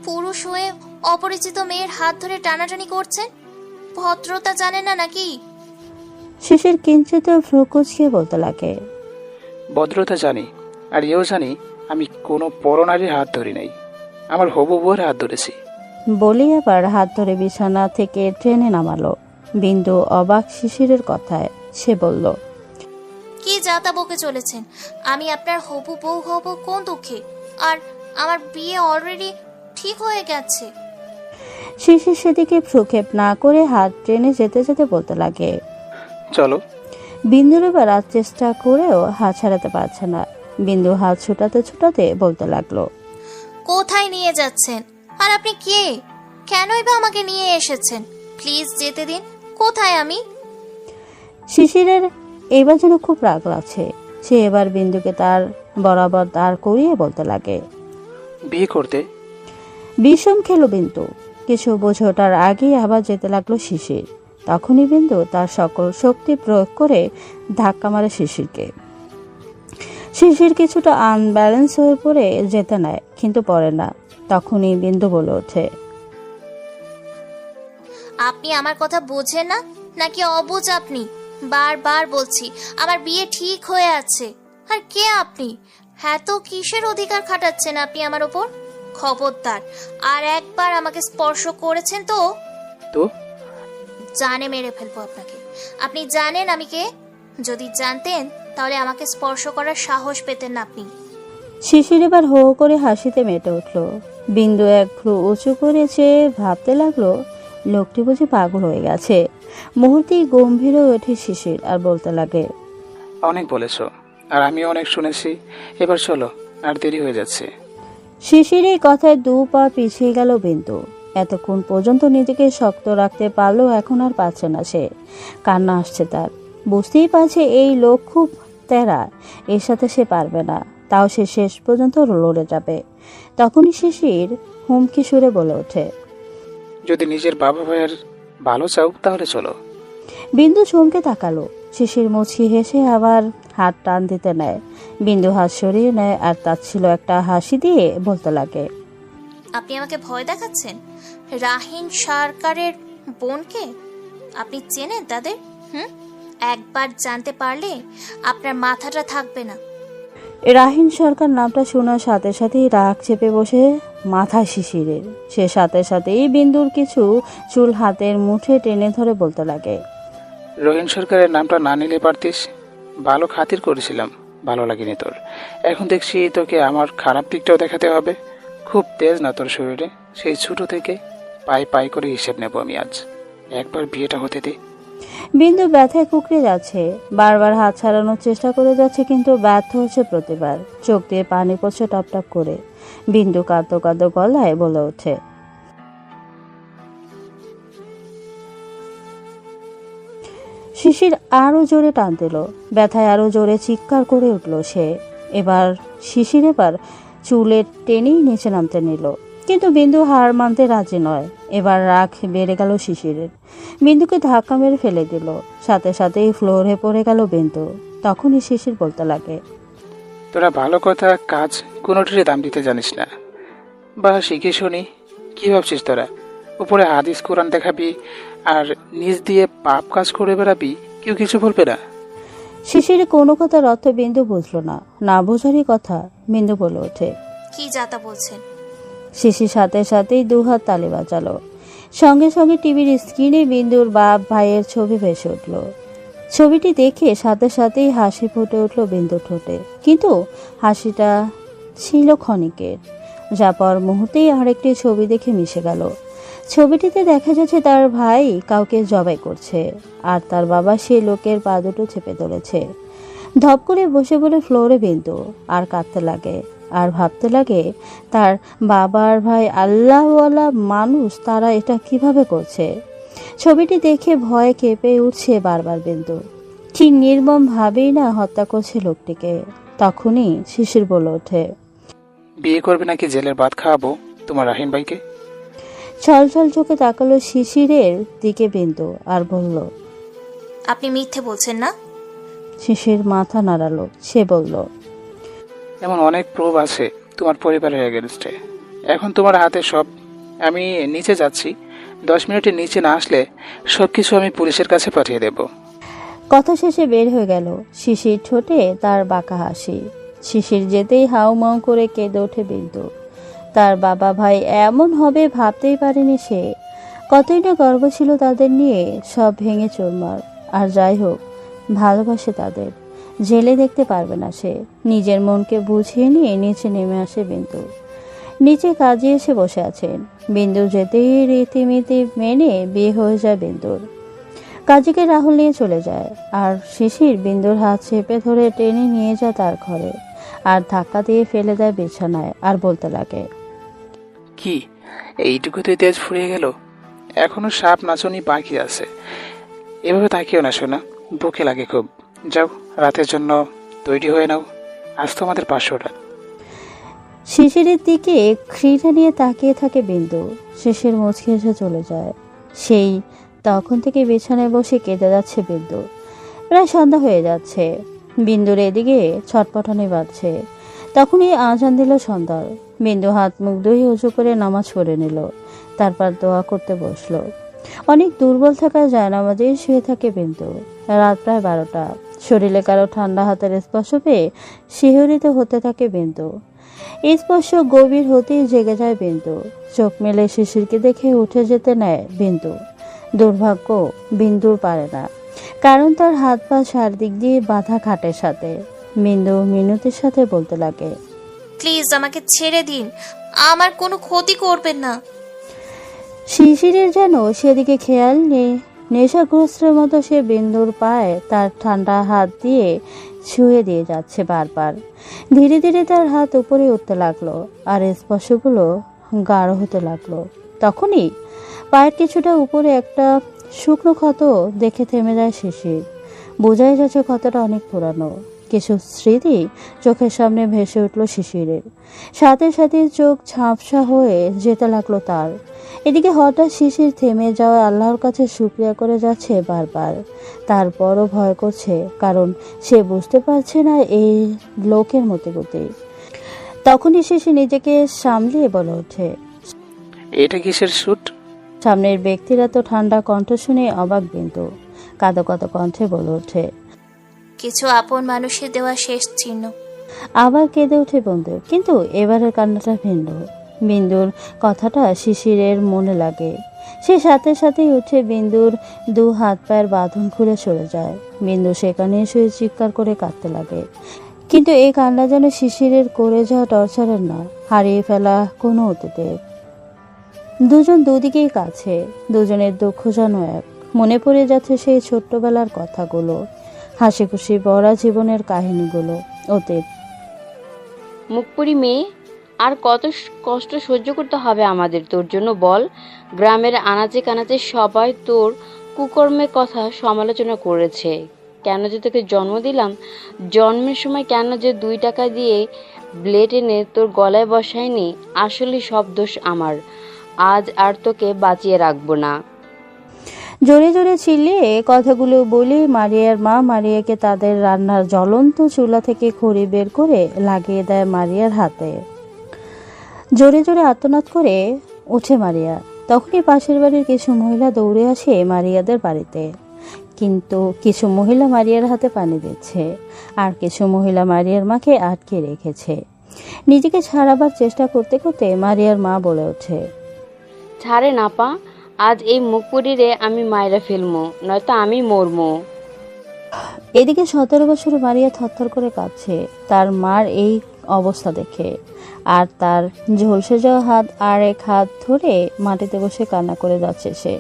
পুরুষ হয়ে অপরিচিত মেয়ের হাত ধরে টানাটানি করছেন। ভদ্রতা জানেন না নাকি? শিশির কিঞ্চিত ভ্রু কুঁচকিয়ে বলতে লাগে, ভদ্রতা জানি, আর এও জানি আমি কোনো পরনারীর হাত ধরি নাই, আমার হবু বউয়ের হাত ধরেছি। বলে আবার হাত ধরে বিছানা থেকে ট্রেনে নামালো। বিন্দু অবাক শিশিরের কথায়। সে বলল, কি যাতা বকে চলেছেন? আমি আপনার হবু বউ হব কোন দুঃখে? আর আমার বিয়ে অলরেডি ঠিক হয়ে গেছে। শিশির সেদিকে ভ্রুক্ষেপ না করে হাত ট্রেনে যেতে যেতে বলতে লাগে। চলো। বিন্দুর এবার আর চেষ্টা করেও হাত ছাড়াতে পারছে না। বিন্দু হাত ছুটাতে ছুটাতে বলতে লাগলো, কোথায় নিয়ে যাচ্ছেন? আর আপনি কে? কেনই বা আমাকে নিয়ে এসেছেন? প্লিজ যেতে দিন। কোথায় আমি? শিশিরের এবার যেন খুব রাগ লাগছে। সে এবার বিন্দুকে তার বরাবর দাঁড় করিয়ে বলতে লাগে, বিয়ে করতে। বিষম খেলো বিন্দু। কিছু বোঝে ওঠার আগেই আবার যেতে লাগলো শিশির। তখনই বিন্দু তার সকল শক্তি প্রয়োগ করে ধাক্কা মারে শিশিরকে। শিশির কিছুটা আনব্যালেন্স হয়ে পড়ে যেতে নেয়, কিন্তু পড়ে না। তখনই বিন্দু বলে ওঠে, আপনি আমার কথা বোঝেন না নাকি অবুঝ? আপনি বারবার বলছি আমার বিয়ে ঠিক হয়ে আছে। আর কে আপনি? হ্যাঁ, তো কিসের অধিকার খাটাচ্ছেন আপনি আমার ওপর? খবরদার, আর একবার আমাকে স্পর্শ করেছেন তো তো জানে মেরে ফেলবো আপনাকে। আপনি জানেন আমি কে? যদি জানতেন তাহলে আমাকে স্পর্শ করার সাহস পেতেন না আপনি। শিশির এবার হো হো করে হাসিতে মেতে উঠল। বিন্দু এক ভ্রু উঁচু করেছে, ভাবতে লাগলো লোকটি বুঝি পাগল হয়ে গেছে। মুহূর্তেই গম্ভীর হয়ে ওঠে শিশির আর বলতে লাগে, অনেক বলেছ, আর আমিও অনেক শুনেছি, এবার চলো, আর দেরি হয়ে যাচ্ছে। শিশির এই কথায় 2 পা পিছিয়ে গেল বিন্দু। এতক্ষণ পর্যন্ত নিজেকে শক্ত রাখতে পারলেও এখন আর পারছে না সে। কান্না আসছে তার। বুঝতেই পারছে এই লোক খুব তেরা, এর সাথে সে পারবে না। তাও সে শেষ পর্যন্ত লড়ে যাবে। তখনই শিশির হুমকি সুরে বলে ওঠে, যদি নিজের বাবা ভাইয়ের ভালো চাও তাহলে চলো। বিন্দু চমকে তাকালো। শিশির মুচকি হেসে আবার হাত টান দিতে নেয়। বিন্দু হাত সরিয়ে নেয় আর তার ছিল একটা হাসি দিয়ে বলতে লাগে, আপনি আমাকে ভয় দেখাচ্ছেন? রাহিন সরকারের বোনকে আপনি চেনেন তাদের? একবার জানতে পারলে আপনার মাথাটা থাকবে না। রাহিন সরকার নামটা শোনার সাথে সাথেই রাগ চেপে বসে মাথা শিশিরের। সে সাথে সাথেই বিন্দুর কিছু চুল হাতের মুঠে টেনে ধরে বলতে লাগে, রহিন সরকারের নামটা না নিলে পারতিস। ভালো খাতির করেছিলাম, ভালো লাগেনি তোর। এখন দেখছি তোকে আমার খারাপ দিকটাও দেখাতে হবে। খুব তেজ না তোর শরীরে? সেই ছোটো থেকে পাই পাই করে হিসেব নেব আমি আজ। একবার বিয়েটা হতে দে। বিন্দু ব্যথায় কুকড়ে যাচ্ছে, বারবার হাত ছাড়ানোর চেষ্টা করে যাচ্ছে কিন্তু ব্যর্থ হচ্ছে প্রতিবার। চোখ দিয়ে পানি পড়ছে টপ টপ করে। বিন্দু কাঁদো কাঁদো গলায় বলে ওঠে, শিশির আরো জোরে টান দিল। ব্যথায় আরো জোরে চিৎকার করে উঠল সে। শিশির এবার চুলের টেনেই নিচে নামতে নিল, কিন্তু বিন্দু হার মানতে রাজি নয়। এবার রাগ বেড়ে গেল শিশিরের। বিন্দুকে ধাক্কা মেরে ফেলে দিল, সাথে সাথেই ফ্লোরে পড়ে গেল বিন্দু। তখনই শিশির বলতে লাগে, তোরা ভালো কথা কাজ কোনোটিরই দাম দিতে জানিস না, বা শিখে শুনি। কি ভাবছিস তোরা? উপরে হাদিস কোরআন দেখাবি আর নিজ দিয়ে পাপ কাজ করে বেড়াবি, কেউ কিছু বলবে না? শিশির কোনো কথার অর্থ বিন্দু বুঝলো না। না বোঝারই কথা। বিন্দু বলে ওঠে, কি যাতা বলছেন? শিশির সাথে সাথেই দুহাত তালি বাজালো। সঙ্গে সঙ্গে টিভির স্ক্রিনে বিন্দুর বাপ ভাইয়ের ছবি ভেসে উঠল। ছবিটি দেখে সাথে সাথেই হাসি ফুটে উঠল বিন্দুর ঠোঁটে, কিন্তু হাসিটা ছিল ক্ষণিকের, যা পর মুহূর্তেই আরেকটি ছবি দেখে মিশে গেল। ছবিটিতে দেখা যাচ্ছে তার ভাই কাউকে জবাই করছে, আর তার বাবা সেই লোকের পা দুটো চেপে ধরেছে। ধপ করে বসে বলে ফ্লোরে বিন্দু আর কাঁদতে লাগে, আর ভাবতে লাগে তার বাবা আর ভাই আল্লাহওয়ালা মানুষ, তারা এটা কিভাবে করছে। ছবিটি দেখে ভয়ে কেঁপে উঠছে বারবার বিন্দু। কি নির্মম ভাবেই না হত্যা করছে লোকটিকে। তখনই শিশির বলে ওঠে, বিয়ে করবে নাকি জেলের ভাত খাওয়াবো তোমার রাহিন ভাইকে? ছল ছল চোখে তাকালো শিশিরের দিকে বিন্দু আর বলল, আপনি মিথ্যে বলছেন না? শিশির মাথা নাড়ালো। সে বলল, এমন অনেক প্রুফ আছে তোমার পরিবারের এগেনস্টে। এখন তোমার হাতে সব। আমি নিচে যাচ্ছি, 10 মিনিটের নিচে না আসলে সব কিছু আমি পুলিশের কাছে পাঠিয়ে দেব। কথা শেষে বের হয়ে গেল। শিশির ঠোঁটে তার বাঁকা হাসি। শিশির যেতেই হাউ মাউ করে কেঁদে ওঠে বিন্দু। তার বাবা ভাই এমন হবে ভাবতেই পারেনি সে। কতই না গর্ব ছিল তাদের নিয়ে, সব ভেঙে চুরমার। আর যাই হোক, ভালোবাসে তাদের। জেলে দেখতে পারবে না সে। নিজের মনকে বুঝিয়ে নিয়ে নিচে নেমে আসে বিন্দু। নিচে কাজে এসে বসে আছেন। বিন্দু যেতেই রীতিনীতি মেনে বিয়ে হয়ে যায় বিন্দুর। কাজীকে রাহুল নিয়ে চলে যায়, আর শিশির বিন্দুর হাত চেপে ধরে টেনে নিয়ে যায় তার ঘরে, আর ধাক্কা দিয়ে ফেলে দেয় বিছানায়, আর বলতে লাগে, কি এইটুকুতেই তেজ ফুরিয়ে গেল? এখনো সাপ নাচনি বাকি আছে। এভাবে তাকিও না শোনা, বুকে লাগে খুব। যাও, রাতের জন্য তৈরি হয়ে নাও, আজ তো আমাদের 500 টাকা। শিশিরের দিকে ঘৃণা নিয়ে তাকিয়ে থাকে বিন্দু। শিশির মুচকি এসে চলে যায়। সেই তখন থেকে বিছানায় বসে কেঁদে যাচ্ছে বিন্দু। প্রায় সন্ধ্যা হয়ে যাচ্ছে। বিন্দুর এদিকে ছটপটানি বাজছে। তখনই আজান দিল সন্ধ্যার। বিন্দু হাত মুখ ধুয়ে উঁচু করে নামাজ পড়ে নিল, তারপর দোয়া করতে বসলো। অনেক দুর্বল থাকায় জায়নামাজেই শুয়ে থাকে বিন্দু। রাত প্রায় 12টা। শরীরে কারো ঠান্ডা হাতের স্পর্শ পেয়ে শিহরিত হতে থাকে বিন্দু। এই স্পর্শ গভীর হতেই জেগে যায় বিন্দু। চোখ মেলে শিশিরকে দেখে উঠে যেতে নেয় বিন্দু। দুর্ভাগ্য, বিন্দুর পারে না, কারণ তার হাত পা চারদিক দিয়ে বাঁধা খাটের সাথে। বিন্দু মিনতির সাথে বলতে লাগে, প্লিজ আমাকে ছেড়ে দিন, আমার কোনো ক্ষতি করবেন না। শিশিরের যেন সেদিকে খেয়াল নেই। নেশাগ্রস্তের মতো সে বিন্দুর পায়ে তার ঠান্ডা হাত দিয়ে ছুঁয়ে দিয়ে যাচ্ছে বারবার। ধীরে ধীরে তার হাত উপরে উঠতে লাগলো, আর স্পর্শগুলো গাঢ় হতে লাগলো। তখনই পায়ের কিছুটা উপরে একটা শুকনো ক্ষত দেখে থেমে যায় শিশির। বোঝাই যাচ্ছে ক্ষতটা অনেক পুরানো। কিছু স্মৃতি চোখের সামনে ভেসে উঠল শিশিরের। সাথে সাথে চোখ ঝাপসা হয়ে যেতে লাগলো তার। এদিকে হঠাৎ শিশির থেমে যাওয়া আল্লাহর কাছে শুকরিয়া করে যাচ্ছে বারবার। তারপরও ভয় করছে, কারণ সে বুঝতে পারছে না এই লোকের মতে। তখনই শিশির নিজেকে সামলিয়ে বলে ওঠে, এটা কিসের শ্যুট? সামনের ব্যক্তির এত ঠান্ডা কণ্ঠ শুনে অবাক বিন্দু কাঁদো কাঁদো কণ্ঠে বলে ওঠে। কিছু আপন মানুষের দেওয়া শেষ চিহ্ন। আবার কেঁদে ওঠে বন্ধু, কিন্তু এবারের কান্নাটা ভিন্ন। বিন্দুর কথাটা শিশিরের মনে লাগে। সে সাথে সাথেই উঠে বিন্দুর দু হাত পায়ের বাঁধন খুলে সরে যায়। বিন্দু সেখানে শুয়ে চিৎকার করে কাঁদতে লাগে। কিন্তু এই কান্না যেন শিশিরের করে যাওয়া টর্চারের না, হারিয়ে ফেলা কোনো অতীতের। দুজন দুদিকেই কাছে, দুজনের দুঃখ যেন এক। মনে পড়ে যাচ্ছে সেই ছোট্টবেলার কথাগুলো, হাসি খুশি ভরা জীবনের কাহিনীগুলো, অতীত। মুখপুরি মেয়ে, আর কত কষ্ট সহ্য করতে হবে আমাদের তোর জন্য বল? গ্রামের আনাচে কানাচে সবাই তোর কুকর্মের কথা সমালোচনা করেছে। কেন যে তোকে জন্ম দিলাম, জন্মের সময় কেন যে 2 টাকা দিয়ে ব্লেড এনে তোর গলায় বসায়নি, আসলে সব দোষ আমার। আজ আর তোকে বাঁচিয়ে রাখবো না। জোরে জোরে চিল্লিয়ে কথাগুলো বলে মারিয়ার মা মারিয়াকে তাদের রান্নার জ্বলন্ত চুলা থেকে খড়ি বের করে লাগিয়ে দেয় মারিয়ার হাতে। জোরে জোরে আর্তনাদ করে ওঠে মারিয়া। তখনই পাশের বাড়ির কিছু মহিলা দৌড়ে আসে মারিয়াদের বাড়িতে। কিন্তু কিছু মহিলা মারিয়ার হাতে পানি দিচ্ছে, আর কিছু মহিলা মারিয়ার মাকে আটকে রেখেছে। নিজেকে ছাড়াবার চেষ্টা করতে করতে মারিয়ার মা বলে ওঠে, ছাড়ে না পা, আজ এই মুখপুরিরে আমি মায়েরা ফেলবো, নয়তো আমি মরমো। এদিকে 17 বছরের মারিয়া থরথর করে কাঁপছে তার মার এই অবস্থা দেখে। আর তার ঝলসে যাওয়া হাত আর এক হাত ধরে মাটিতে বসে কান্না করে যাচ্ছে সে।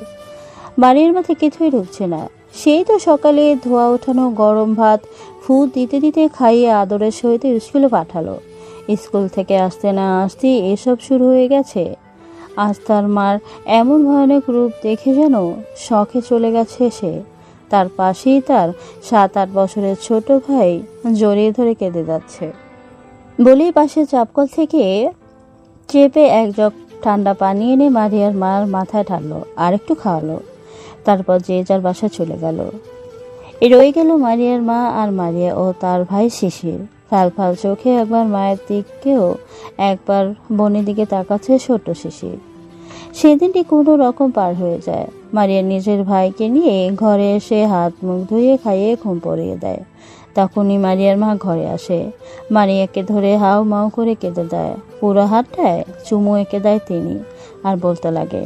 বাড়ির মাথায় কিছুই ঢুকছে না। সেই তো সকালে ধোয়া ওঠানো গরম ভাত ফু দিতে দিতে খাইয়ে আদরের সহিত স্কুলে পাঠালো। স্কুল থেকে আসতে না আসতে এসব শুরু হয়ে গেছে। আজ তার মার এমন ভয়ানক রূপ দেখে যেন শখে চলে গেছে সে। তার পাশেই তার 7-8 বছরের ছোট ভাই জড়িয়ে ধরে কেঁদে যাচ্ছে। বলেই পাশে চাপকল থেকে চেপে এক জগ ঠান্ডা পানি এনে মারিয়ার মার মাথায় ঢাললো আর একটু খাওয়ালো। তারপর যে যার বাসা চলে গেল। রয়ে গেল মারিয়ার মা আর মারিয়া ও তার ভাই শিশির। ফাল ফাল চোখে একবার মায়ের দিকেও একবার বোনের দিকে তাকাচ্ছে ছোট্ট শিশির। সেদিনটি কোনো রকম পার হয়ে যায়। মারিয়া নিজের ভাইকে নিয়ে ঘরে এসে হাত মুখ ধুয়ে খাইয়ে ঘুম পড়িয়ে দেয়। তখনই মারিয়ার মা ঘরে আসে। মারিয়াকে ধরে হাউ মাউ করে কেঁদে দেয়। পুরো হাতটায় চুমু এঁকে দেয় তিনি, আর বলতে লাগে,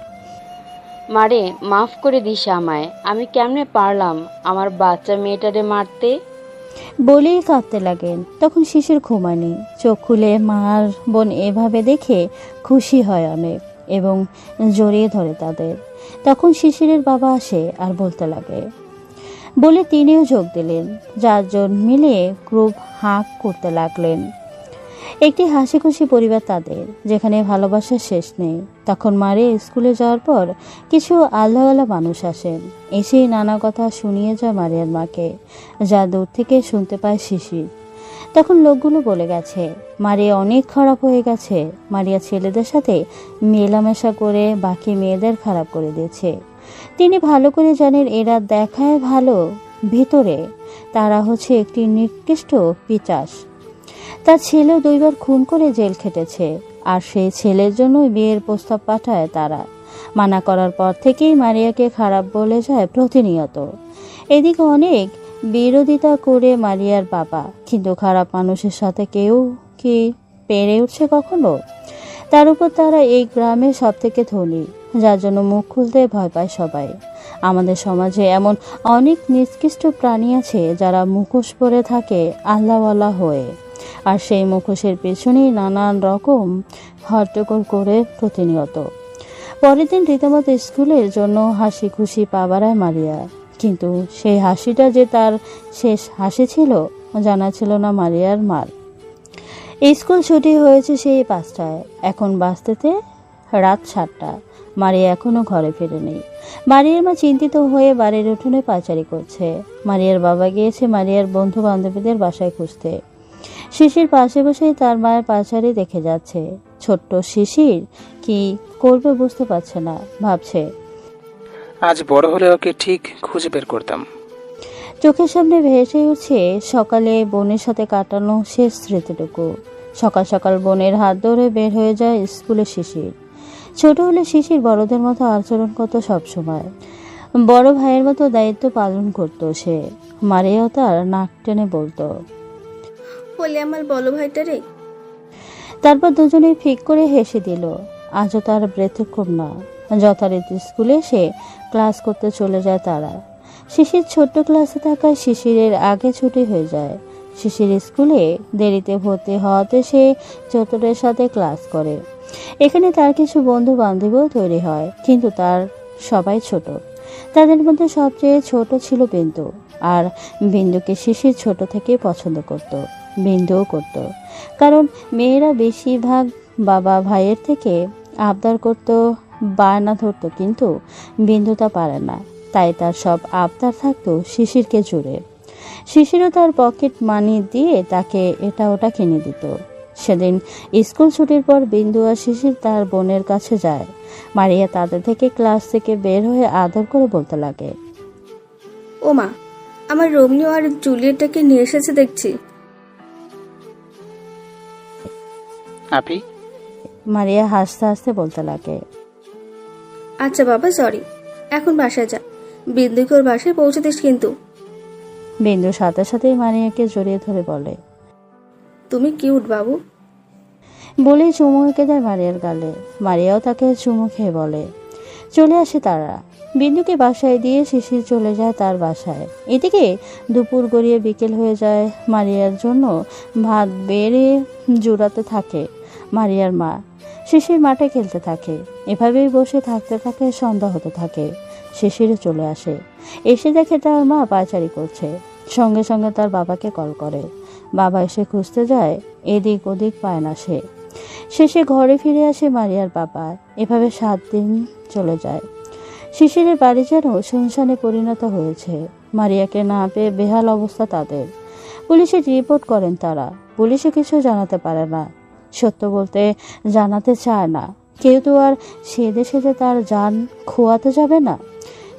মারে মাফ করে দিস আমায়, আমি কেমনে পারলাম আমার বাচ্চা মেয়েটারে মারতে। বলেই কাঁদতে লাগেন। তখন শিশির ঘুমায়নি। চোখ খুলে মার বোন এভাবে দেখে খুশি হয় অনেক এবং জড়িয়ে ধরে তাদের। তখন শিশিরের বাবা আসে আর বলতে লাগে বলে তিনিও যোগ দিলেন। 4 জন মিলে গ্রুপ হাঁক করতে লাগলেন। একটি হাসি খুশি পরিবার তাদের, যেখানে ভালোবাসার শেষ নেই। তখন মারে স্কুলে যাওয়ার পর কিছু আল্লাহওয়ালা মানুষ আসেন। এসেই নানা কথা শুনিয়ে যায় মারিয়ার মাকে, যা দূর থেকে শুনতে পায় শিশির। তখন লোকগুলো বলে গেছে মারিয়া অনেক খারাপ হয়ে গেছে। মারিয়া ছেলেদের সাথে মেলামেশা করে বাকি মেয়েদের খারাপ করে দিয়েছে। তিনি ভালো করে জানেন এরা দেখায় ভালো, ভেতরে তারা হচ্ছে একটি নিকৃষ্ট পিশাচ। তার ছেলেও 2 বার খুন করে জেল খেটেছে, আর সেই ছেলের জন্যই বিয়ের প্রস্তাব পাঠায় তারা। মানা করার পর থেকেই মারিয়াকে খারাপ বলে যায় প্রতিনিয়ত। এদিকে অনেক বিরোধিতা করে মারিয়ার বাবা, কিন্তু খারাপ মানুষের সাথে কেউ কি পেরে উঠছে কখনো? তার উপর তারা এই গ্রামের সব থেকে ধনী, যার জন্য মুখ খুলতে ভয় পায় সবাই। আমাদের সমাজে এমন অনেক নিকৃষ্ট প্রাণী আছে যারা মুখোশ পরে থাকে আল্লাহওয়ালা হয়ে, আর সেই মুখোশের পেছনেই নানান রকম হট্টগোল করে প্রতিনিয়ত। পরের দিন রীতিমতো স্কুলের জন্য হাসি খুশি পা বাড়ায় মারিয়া। কিন্তু সেই হাসিটা যে তার শেষ হাসি ছিল জানা ছিল না মারিয়ার মার। স্কুল ছুটি হয়েছে সেই 5টায়, এখন বাজতেতে রাত 7টা। মারিয়া এখনো ঘরে ফেরেনি। মারিয়ার মা চিন্তিত হয়ে বাড়ির উঠোনে পাচারি করছে। মারিয়ার বাবা গিয়েছে মারিয়ার বন্ধু বান্ধবীদের বাসায় খুঁজতে। শিশির পাশে বসে তার মায়ের পাচারি দেখে যাচ্ছে। ছোট্ট শিশির কি করবে বুঝতে পারছে না, ভাবছে আজ বড় হলে ওকে ঠিক খুঁজে বের করতাম। চোখের সামনে ভেসে উঠছে সকালে বোনের সাথে কাটানো শেষ স্মৃতিটুকু। সকাল সকাল বোনের হাত ধরে বের হয়ে যায় স্কুলে শিশির। ছোট হলে শিশির বড়দের মতো আচরণ করতো সবসময়, বড় ভাইয়ের মতো দায়িত্ব পালন করতো সে। মারিয়াও তার নাক টেনে বলতো। বলে আমার বলো ভাইটা রে। তারপর দুজনেই ফিক করে হেসে দিল। আজও তার ব্যতিক্রম না। যথারীতি স্কুলে সে ক্লাস করতে চলে যায় তারা। শিশির ছোট্ট ক্লাসে থাকায় শিশিরের আগে ছুটি হয়ে যায়। শিশির স্কুলে দেরিতে ভর্তি হওয়াতে সে চতুরের সাথে ক্লাস করে। এখানে তার কিছু বন্ধু বান্ধবীও তৈরি হয়, কিন্তু তার সবাই ছোট। তাদের মধ্যে সবচেয়ে ছোট ছিল বিন্দু। আর বিন্দুকে শিশির ছোট থেকেই পছন্দ করত, বিন্দুও করত। কারণ মেয়েরা বেশিরভাগ বাবা ভাইয়ের থেকে আবদার করত, বায়না ধরত, কিন্তু বিন্দু তা পারে না। তাই তার সব আবদার থাকতো শিশিরকে জুড়ে। শিশিরও তার পকেট মানি দিয়ে তাকে এটা ওটা কিনে দিত। সেদিন স্কুল ছুটির পর বিন্দু আর শিশির তার বোনের কাছে যায়। মারিয়া তাদের থেকে ক্লাস থেকে বের হয়ে আদর করে বলতে লাগে, ও মা, আমার রোমিও আর জুলিয়েটটাকে নিয়ে এসেছে দেখছি। আপি, মারিয়া হাসতে হাসতে বলতে লাগে। আচ্ছা বাবা, সরি, এখন বাসায় যা। বিন্দুকে ওর বাসায় পৌঁছে দিস কিন্তু। বিন্দুর সাথে সাথেই মারিয়াকে জড়িয়ে ধরে বলে। তুমি কিউট বাবু। বলেই চুমু এঁকে দেয় মারিয়ার গালে। মারিয়াও তাকে চুমু খেয়ে বলে। চলে আসে তারা। বিন্দুকে বাসায় দিয়ে শিশির চলে যায় তার বাসায়। এদিকে দুপুর গড়িয়ে বিকেল হয়ে যায়। মারিয়ার জন্য ভাত বেড়ে জুড়াতে থাকে মারিয়ার মা। শিশির মাঠে খেলতে থাকে। এভাবেই বসে থাকতে থাকে সন্ধ্যা হতে থাকে। শিশিরে চলে আসে। এসে দেখে তার মা পায়চারি করছে। সঙ্গে সঙ্গে তার বাবাকে কল করে। বাবা এসে খুঁজতে যায়, এদিক ওদিক পায় না সে। শেষে ঘরে ফিরে আসে মারিয়ার বাবা। এভাবে 7 দিন চলে যায়। শিশিরের বাড়ি যেন শুনশানে পরিণত হয়েছে। মারিয়াকে না পেয়ে বেহাল অবস্থা তাদের। পুলিশে রিপোর্ট করেন তারা। পুলিশে কিছু জানাতে পারে না, সত্য বলতে জানাতে চায় না। কেউ তো আর সেদে সেদে তার জান খোয়াতে যাবে না।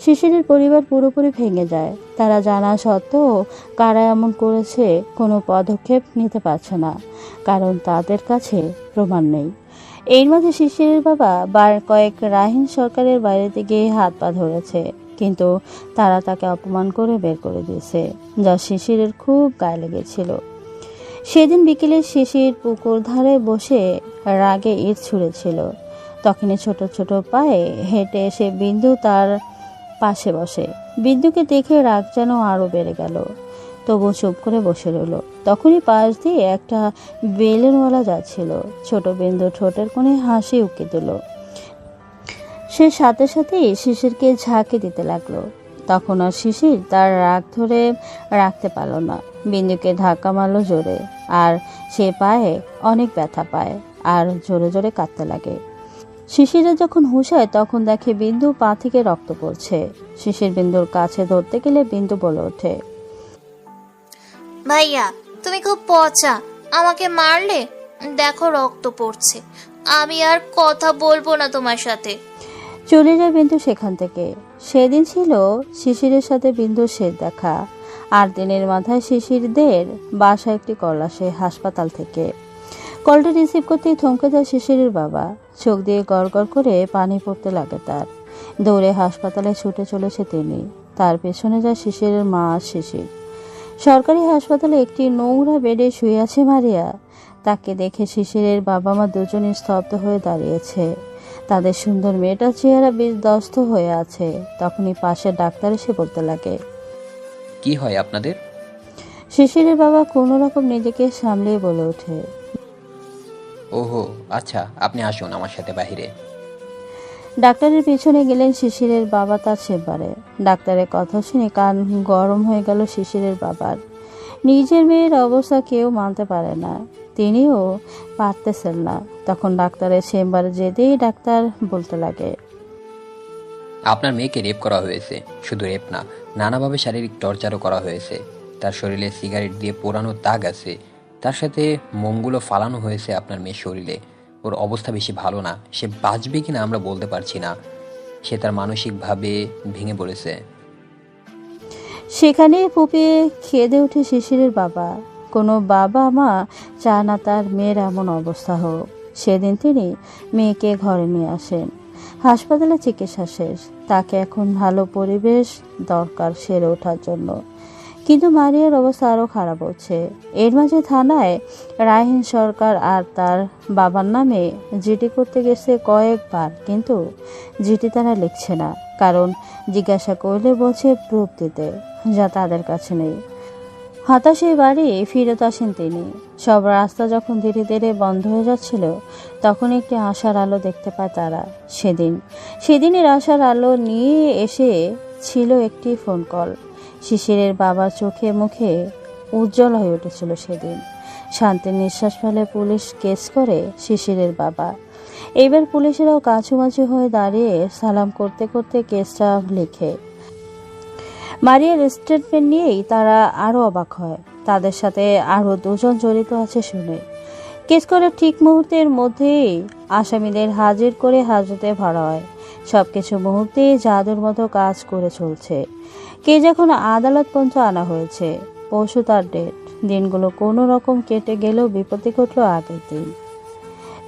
শিশিরের পরিবার পুরোপুরি ভেঙে যায়। তারা জানা সত্ত্বেও কারা এমন করেছে কোনো পদক্ষেপ নিতে পারছে না, কারণ তাদের কাছে প্রমাণ নেই। এর মাঝে শিশিরের বাবা বার কয়েক রাহিন সরকারের বাড়িতে গিয়ে হাত পা ধরেছে, কিন্তু তারা তাকে অপমান করে বের করে দিয়েছে, যা শিশিরের খুব গায়ে লেগেছিল। সেদিন বিকেলে শিশির পুকুর ধারে বসে রাগে ইট ছুঁড়েছিল। তখনই ছোট ছোট পায়ে হেঁটে এসে বিন্দু তার পাশে বসে। বিন্দুকে দেখে রাগ যেন আরো বেড়ে গেল। তবু চুপ করে বসে রইল। তখনই পাশ দিয়ে একটা বেলুনওয়ালা যাচ্ছিল। ছোট বিন্দু ঠোঁটের কোণে হাসি উকি দিল। সে সাথে সাথেই শিশিরকে ঝাঁকি দিতে লাগলো। তখন আর শিশির তার রাগ ধরে রাখতে পারল না। বিন্দুকে ধাক্কা মারল জোরে, আর সে পায়ে অনেক ব্যথা পায় আর জোরে জোরে কাঁদতে লাগে। শিশিরের যখন হুঁশ হয় তখন দেখে বিন্দু পা থেকে রক্ত পড়ছে। শিশির বিন্দুর কাছে ধরতে গেলে বিন্দু বলে ওঠে, ভাইয়া তুমি খুব পচা, আমাকে মারলে, দেখো রক্ত পড়ছে, আমি আর কথা বলবো না তোমার সাথে। চলে যায় বিন্দু সেখান থেকে। সেদিন ছিল শিশিরের সাথে বিন্দুর শেষ দেখা। 8 দিনের মাথায় শিশিরদের বাসা একটি কল আসে হাসপাতাল থেকে। কলটা রিসিভ করতেই থমকে যায় শিশিরের বাবা। চোখ দিয়ে গড় গড় করে পানি পড়তে লাগে তার। দৌড়ে হাসপাতালে ছুটে চলেছে তিনি। তার পেছনে যায় শিশিরের মা আর শিশির। সরকারি হাসপাতালে একটি নোংরা বেডে শুয়ে আছে মারিয়া। তাকে দেখে শিশিরের বাবা মা দুজনই স্তব্ধ হয়ে দাঁড়িয়েছে। তাদের সুন্দর মেয়েটার চেহারা বিধ্বস্ত হয়ে আছে। তখনই পাশে ডাক্তার এসে বলতে লাগে, কি হয় আপনাদের? শিশিরের বাবা কোনো রকম নিজেকে সামলিয়ে বলে ওঠে, ওহো আচ্ছা, আপনি আসুন আমার সাথে বাহিরে। ডাক্তারের পিছনে গেলেন শিশিরের বাবা তার চেম্বারে। ডাক্তারের কথা শুনে কান গরম হয়ে গেল শিশিরের বাবার। নিজের মেয়ের অবস্থা কেউ মানতে পারে না, তিনিও পারতেছেন না। তখন ডাক্তারের চেম্বারে যেতেই ডাক্তার বলতে লাগে, আপনার মেয়েকে রেপ করা হয়েছে, শুধু রেপ না, নানাভাবে শারীরিক টর্চারও করা হয়েছে। তার শরীরে সিগারেট দিয়ে পোড়ানো দাগ আছে, তার সাথে মোমগুলো ফালানো হয়েছে আপনার মেয়ের শরীরে। ওর অবস্থা বেশি ভালো না, সে বাঁচবে কিনা আমরা বলতে পারছি না। সে তার মানসিকভাবে ভেঙে পড়েছে। সেখানে ফুপিয়ে খেদে ওঠে শিশিরের বাবা। কোনো বাবা মা চায় না তার মেয়ের এমন অবস্থা হোক। সেদিন তিনি মেয়েকে ঘরে নিয়ে আসেন। হাসপাতালে চিকিৎসা শেষ, তাকে এখন ভালো পরিবেশ দরকার সেরে ওঠার জন্য। কিন্তু মারিয়ার অবস্থা আরও খারাপ হচ্ছে। এর মাঝে থানায় রাহিন সরকার আর তার বাবার নামে জিডি করতে গেছে কয়েকবার, কিন্তু জিডি তারা লিখছে না, কারণ জিজ্ঞাসা করলে বলছে প্রুফ দিতে, যা তাদের কাছে নেই। হতাশে বাড়ি ফিরত আসেন তিনি। সব রাস্তা যখন ধীরে ধীরে বন্ধ হয়ে যাচ্ছিল, তখন একটি আশার আলো দেখতে পায় তারা। সেদিনের আশার আলো নিয়ে এসে ছিল একটি ফোন কল। শিশিরের বাবার চোখে মুখে উজ্জ্বল হয়ে উঠেছিল সেদিন। শান্তির নিঃশ্বাস ফেলে পুলিশ কেস করে শিশিরের বাবা। এবার পুলিশেরাও কাছুমাছু হয়ে দাঁড়িয়ে সালাম করতে করতে কেসটা লিখে। মারিয়ার স্টেটমেন্ট নিয়েই তারা আরও অবাক হয়। তাদের সাথে আরও দুজন জড়িত আছে শুনে। কেস করার ঠিক মুহূর্তের মধ্যেই আসামিদের হাজির করে হাজতে ভরা হয়। সবকিছু মুহূর্তেই জাদুর মতো কাজ করে চলছে। কে যখন আদালত পর্যন্ত আনা হয়েছে, পরশু তার ডেট। দিনগুলো কোনো রকম কেটে গেলেও বিপত্তি ঘটল আগের দিন।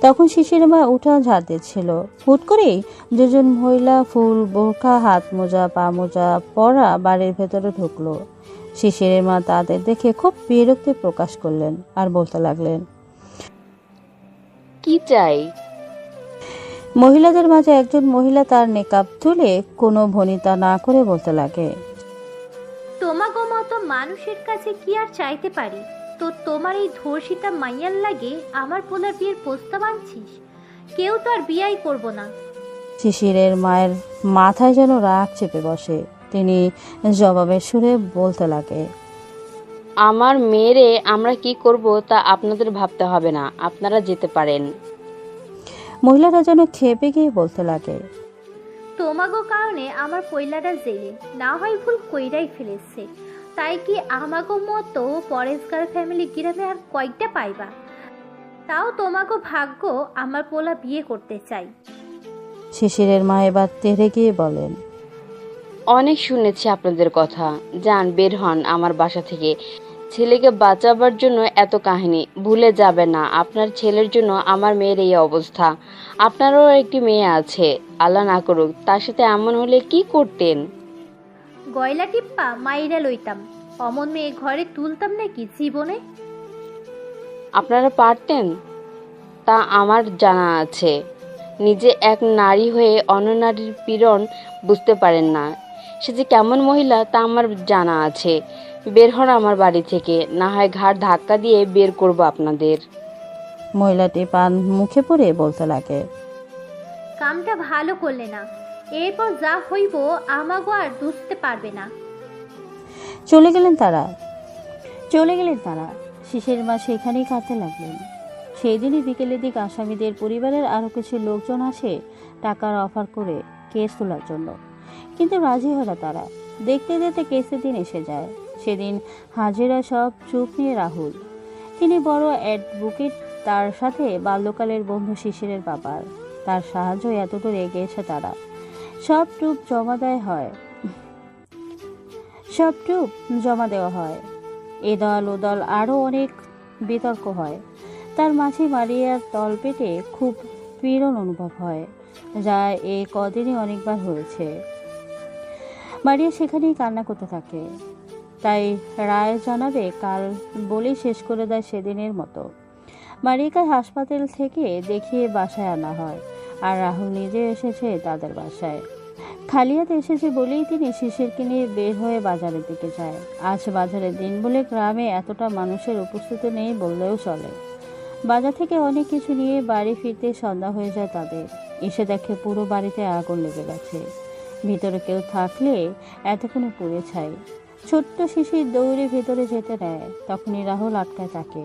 তখন শিশিরের মা উঠান ঝাড় দিচ্ছিল। হুট করেই দুজন মহিলা ফুল বোরখা, হাত মোজা, পা মোজা পরা বাড়ির ভেতরে ঢুকলো। শিশিরের মা তাদের দেখে খুব বিরক্তি প্রকাশ করলেন আর বলতে লাগলেন, কি চাই? মহিলাদের মাঝে একজন মহিলা তার নেকাব তুলে কোনো ভনিতা না করে বলতে লাগে, তোমাগো মতো মানুষের কাছে কি আর চাইতে পারি? তো তোমার এই ধর্ষিতা মাইয়ার লাগে আমার পোলার বিয়ের প্রস্তাব আনছিস? কেউ তো আর বিয়াই করবো না। শিশিরের মায়ের মাথায় যেন রাগ চেপে বসে। তিনি জবাবের সুরে বলতে লাগে, আমার মেয়েরে আমরা কি করব তা আপনাদের ভাবতে হবে না, আপনারা যেতে পারেন। মহিলারা যেন খেপে গিয়ে বলতে লাগে, তোমাগো কারণে আমার পয়লাটা জেলে, না হয় ভুল কইরাই ফেলেছে। তাই কি আমাগো মতো পরেশগার ফ্যামিলি গ্রামে আর কয়টা পাইবা? তাও তোমাগো ভাগ্য আমার পোলা বিয়ে করতে চাই। শিশিরের মা এবার তেড়ে গিয়ে বলেন, অনেক শুনেছি আপনাদের কথা, যান বের হন আমার বাসা থেকে। ছেলেকে বাঁচাবার জন্য এত কাহিনী ভুলে যাবে না। আপনার ছেলের জন্য আমার মেয়ের এই অবস্থা। আপনারও একটি মেয়ে আছে, আল্লাহ না করুক তার সাথে এমন হলে কি করতেন? গয়লা টিপ্পা মাইরা লইতাম, অমন মেয়ে ঘরে তুলতাম নাকি জীবনে? আপনারা পারতেন? তা আমার জানা আছে। নিজে এক নারী হয়ে অন্য নারীর পীড়ন বুঝতে পারেন না, সে যে কেমন মহিলা তা আমার জানা আছে। বের হন আমার বাড়ি থেকে, না হয় ঘাড় ধাক্কা দিয়ে বের করব আপনাদের। মহিলাটি পান মুখে পড়ে বলতে লাগে, কামটা ভালো করলে না, এরপর যা হইব আমাগো আর বুঝতে পারবে না। চলে গেলেন তারা। শিশির মা সেখানেই কাঁদতে লাগলেন। সেই দিনই বিকেলের দিক আসামিদের পরিবারের আরও কিছু লোকজন আসে টাকার অফার করে কেস তোলার জন্য, কিন্তু রাজি হয় না তারা। দেখতে দেখতে কেসের দিন এসে যায়। সেদিন হাজিরা সব চুপ নিয়ে রাহুল। তিনি বড় অ্যাডভোকেট, তার সাথে বাল্যকালের বন্ধু শিশিরের বাবার। তার সাহায্য এতদূর এগিয়েছে তারা। সব টুপ জমা দেওয়া হয়। এ দল ও দল আরও অনেক বিতর্ক হয়। তার মাঝে মারিয়ার তলপেটে খুব পীড়ন অনুভব হয়, যা এই কদিনই অনেকবার হয়েছে। মারিয়া সেখানেই কান্না করতে থাকে। তাই রায় জানাবে কাল বলেই শেষ করে দেয় সেদিনের মতো। মারিয়াকে হাসপাতাল থেকে দেখিয়ে বাসায় আনা হয়, আর রাহুল নিজে এসেছে তাদের বাসায়। খালিয়াতে এসেছে বলেই তিনি শিশিরকে নিয়ে বের হয়ে বাজারের দিকে যায়। আজ বাজারের দিন বলে গ্রামে এতটা মানুষের উপস্থিতি নেই বললেও চলে। বাজার থেকে অনেক কিছু নিয়ে বাড়ি ফিরতে সন্ধ্যা হয়ে যায় তাদের। এসে দেখে পুরো বাড়িতে আগুন লেগে গেছে। ভিতরে কেউ থাকলে এতক্ষণে পুড়ে ছাই। ছোট্ট শিশির দৌড়ে ভেতরে যেতে নেয়, তখনই রাহুল আটকায় তাকে।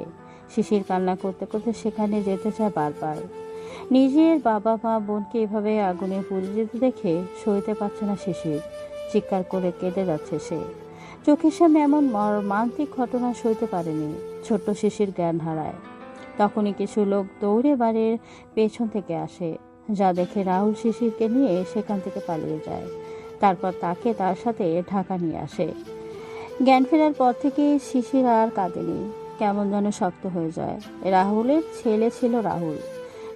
শিশির কান্না করতে করতে সেখানে যেতে চায় বারবার, নিজের বাবা মা বোনকে এভাবে আগুনে পুড়ে যেতে দেখে সইতে পারছে না শিশির। চিৎকার করে কেঁদে যাচ্ছে সে। চোখের সামনে এমন মর্মান্তিক ঘটনা সইতে পারেনি। ছোট্ট শিশির জ্ঞান হারায়। তখনই কিছু লোক দৌড়ে বাড়ির পেছন থেকে আসে, যা দেখে রাহুল শিশিরকে নিয়ে সেখান থেকে পালিয়ে যায়। তারপর তাকে তার সাথে ঢাকা নিয়ে আসে। জ্ঞান ফেরার পর থেকে শিশির আর কাঁদেনি, কেমন যেন শক্ত হয়ে যায়। রাহুলের ছেলে ছিল রাহুল,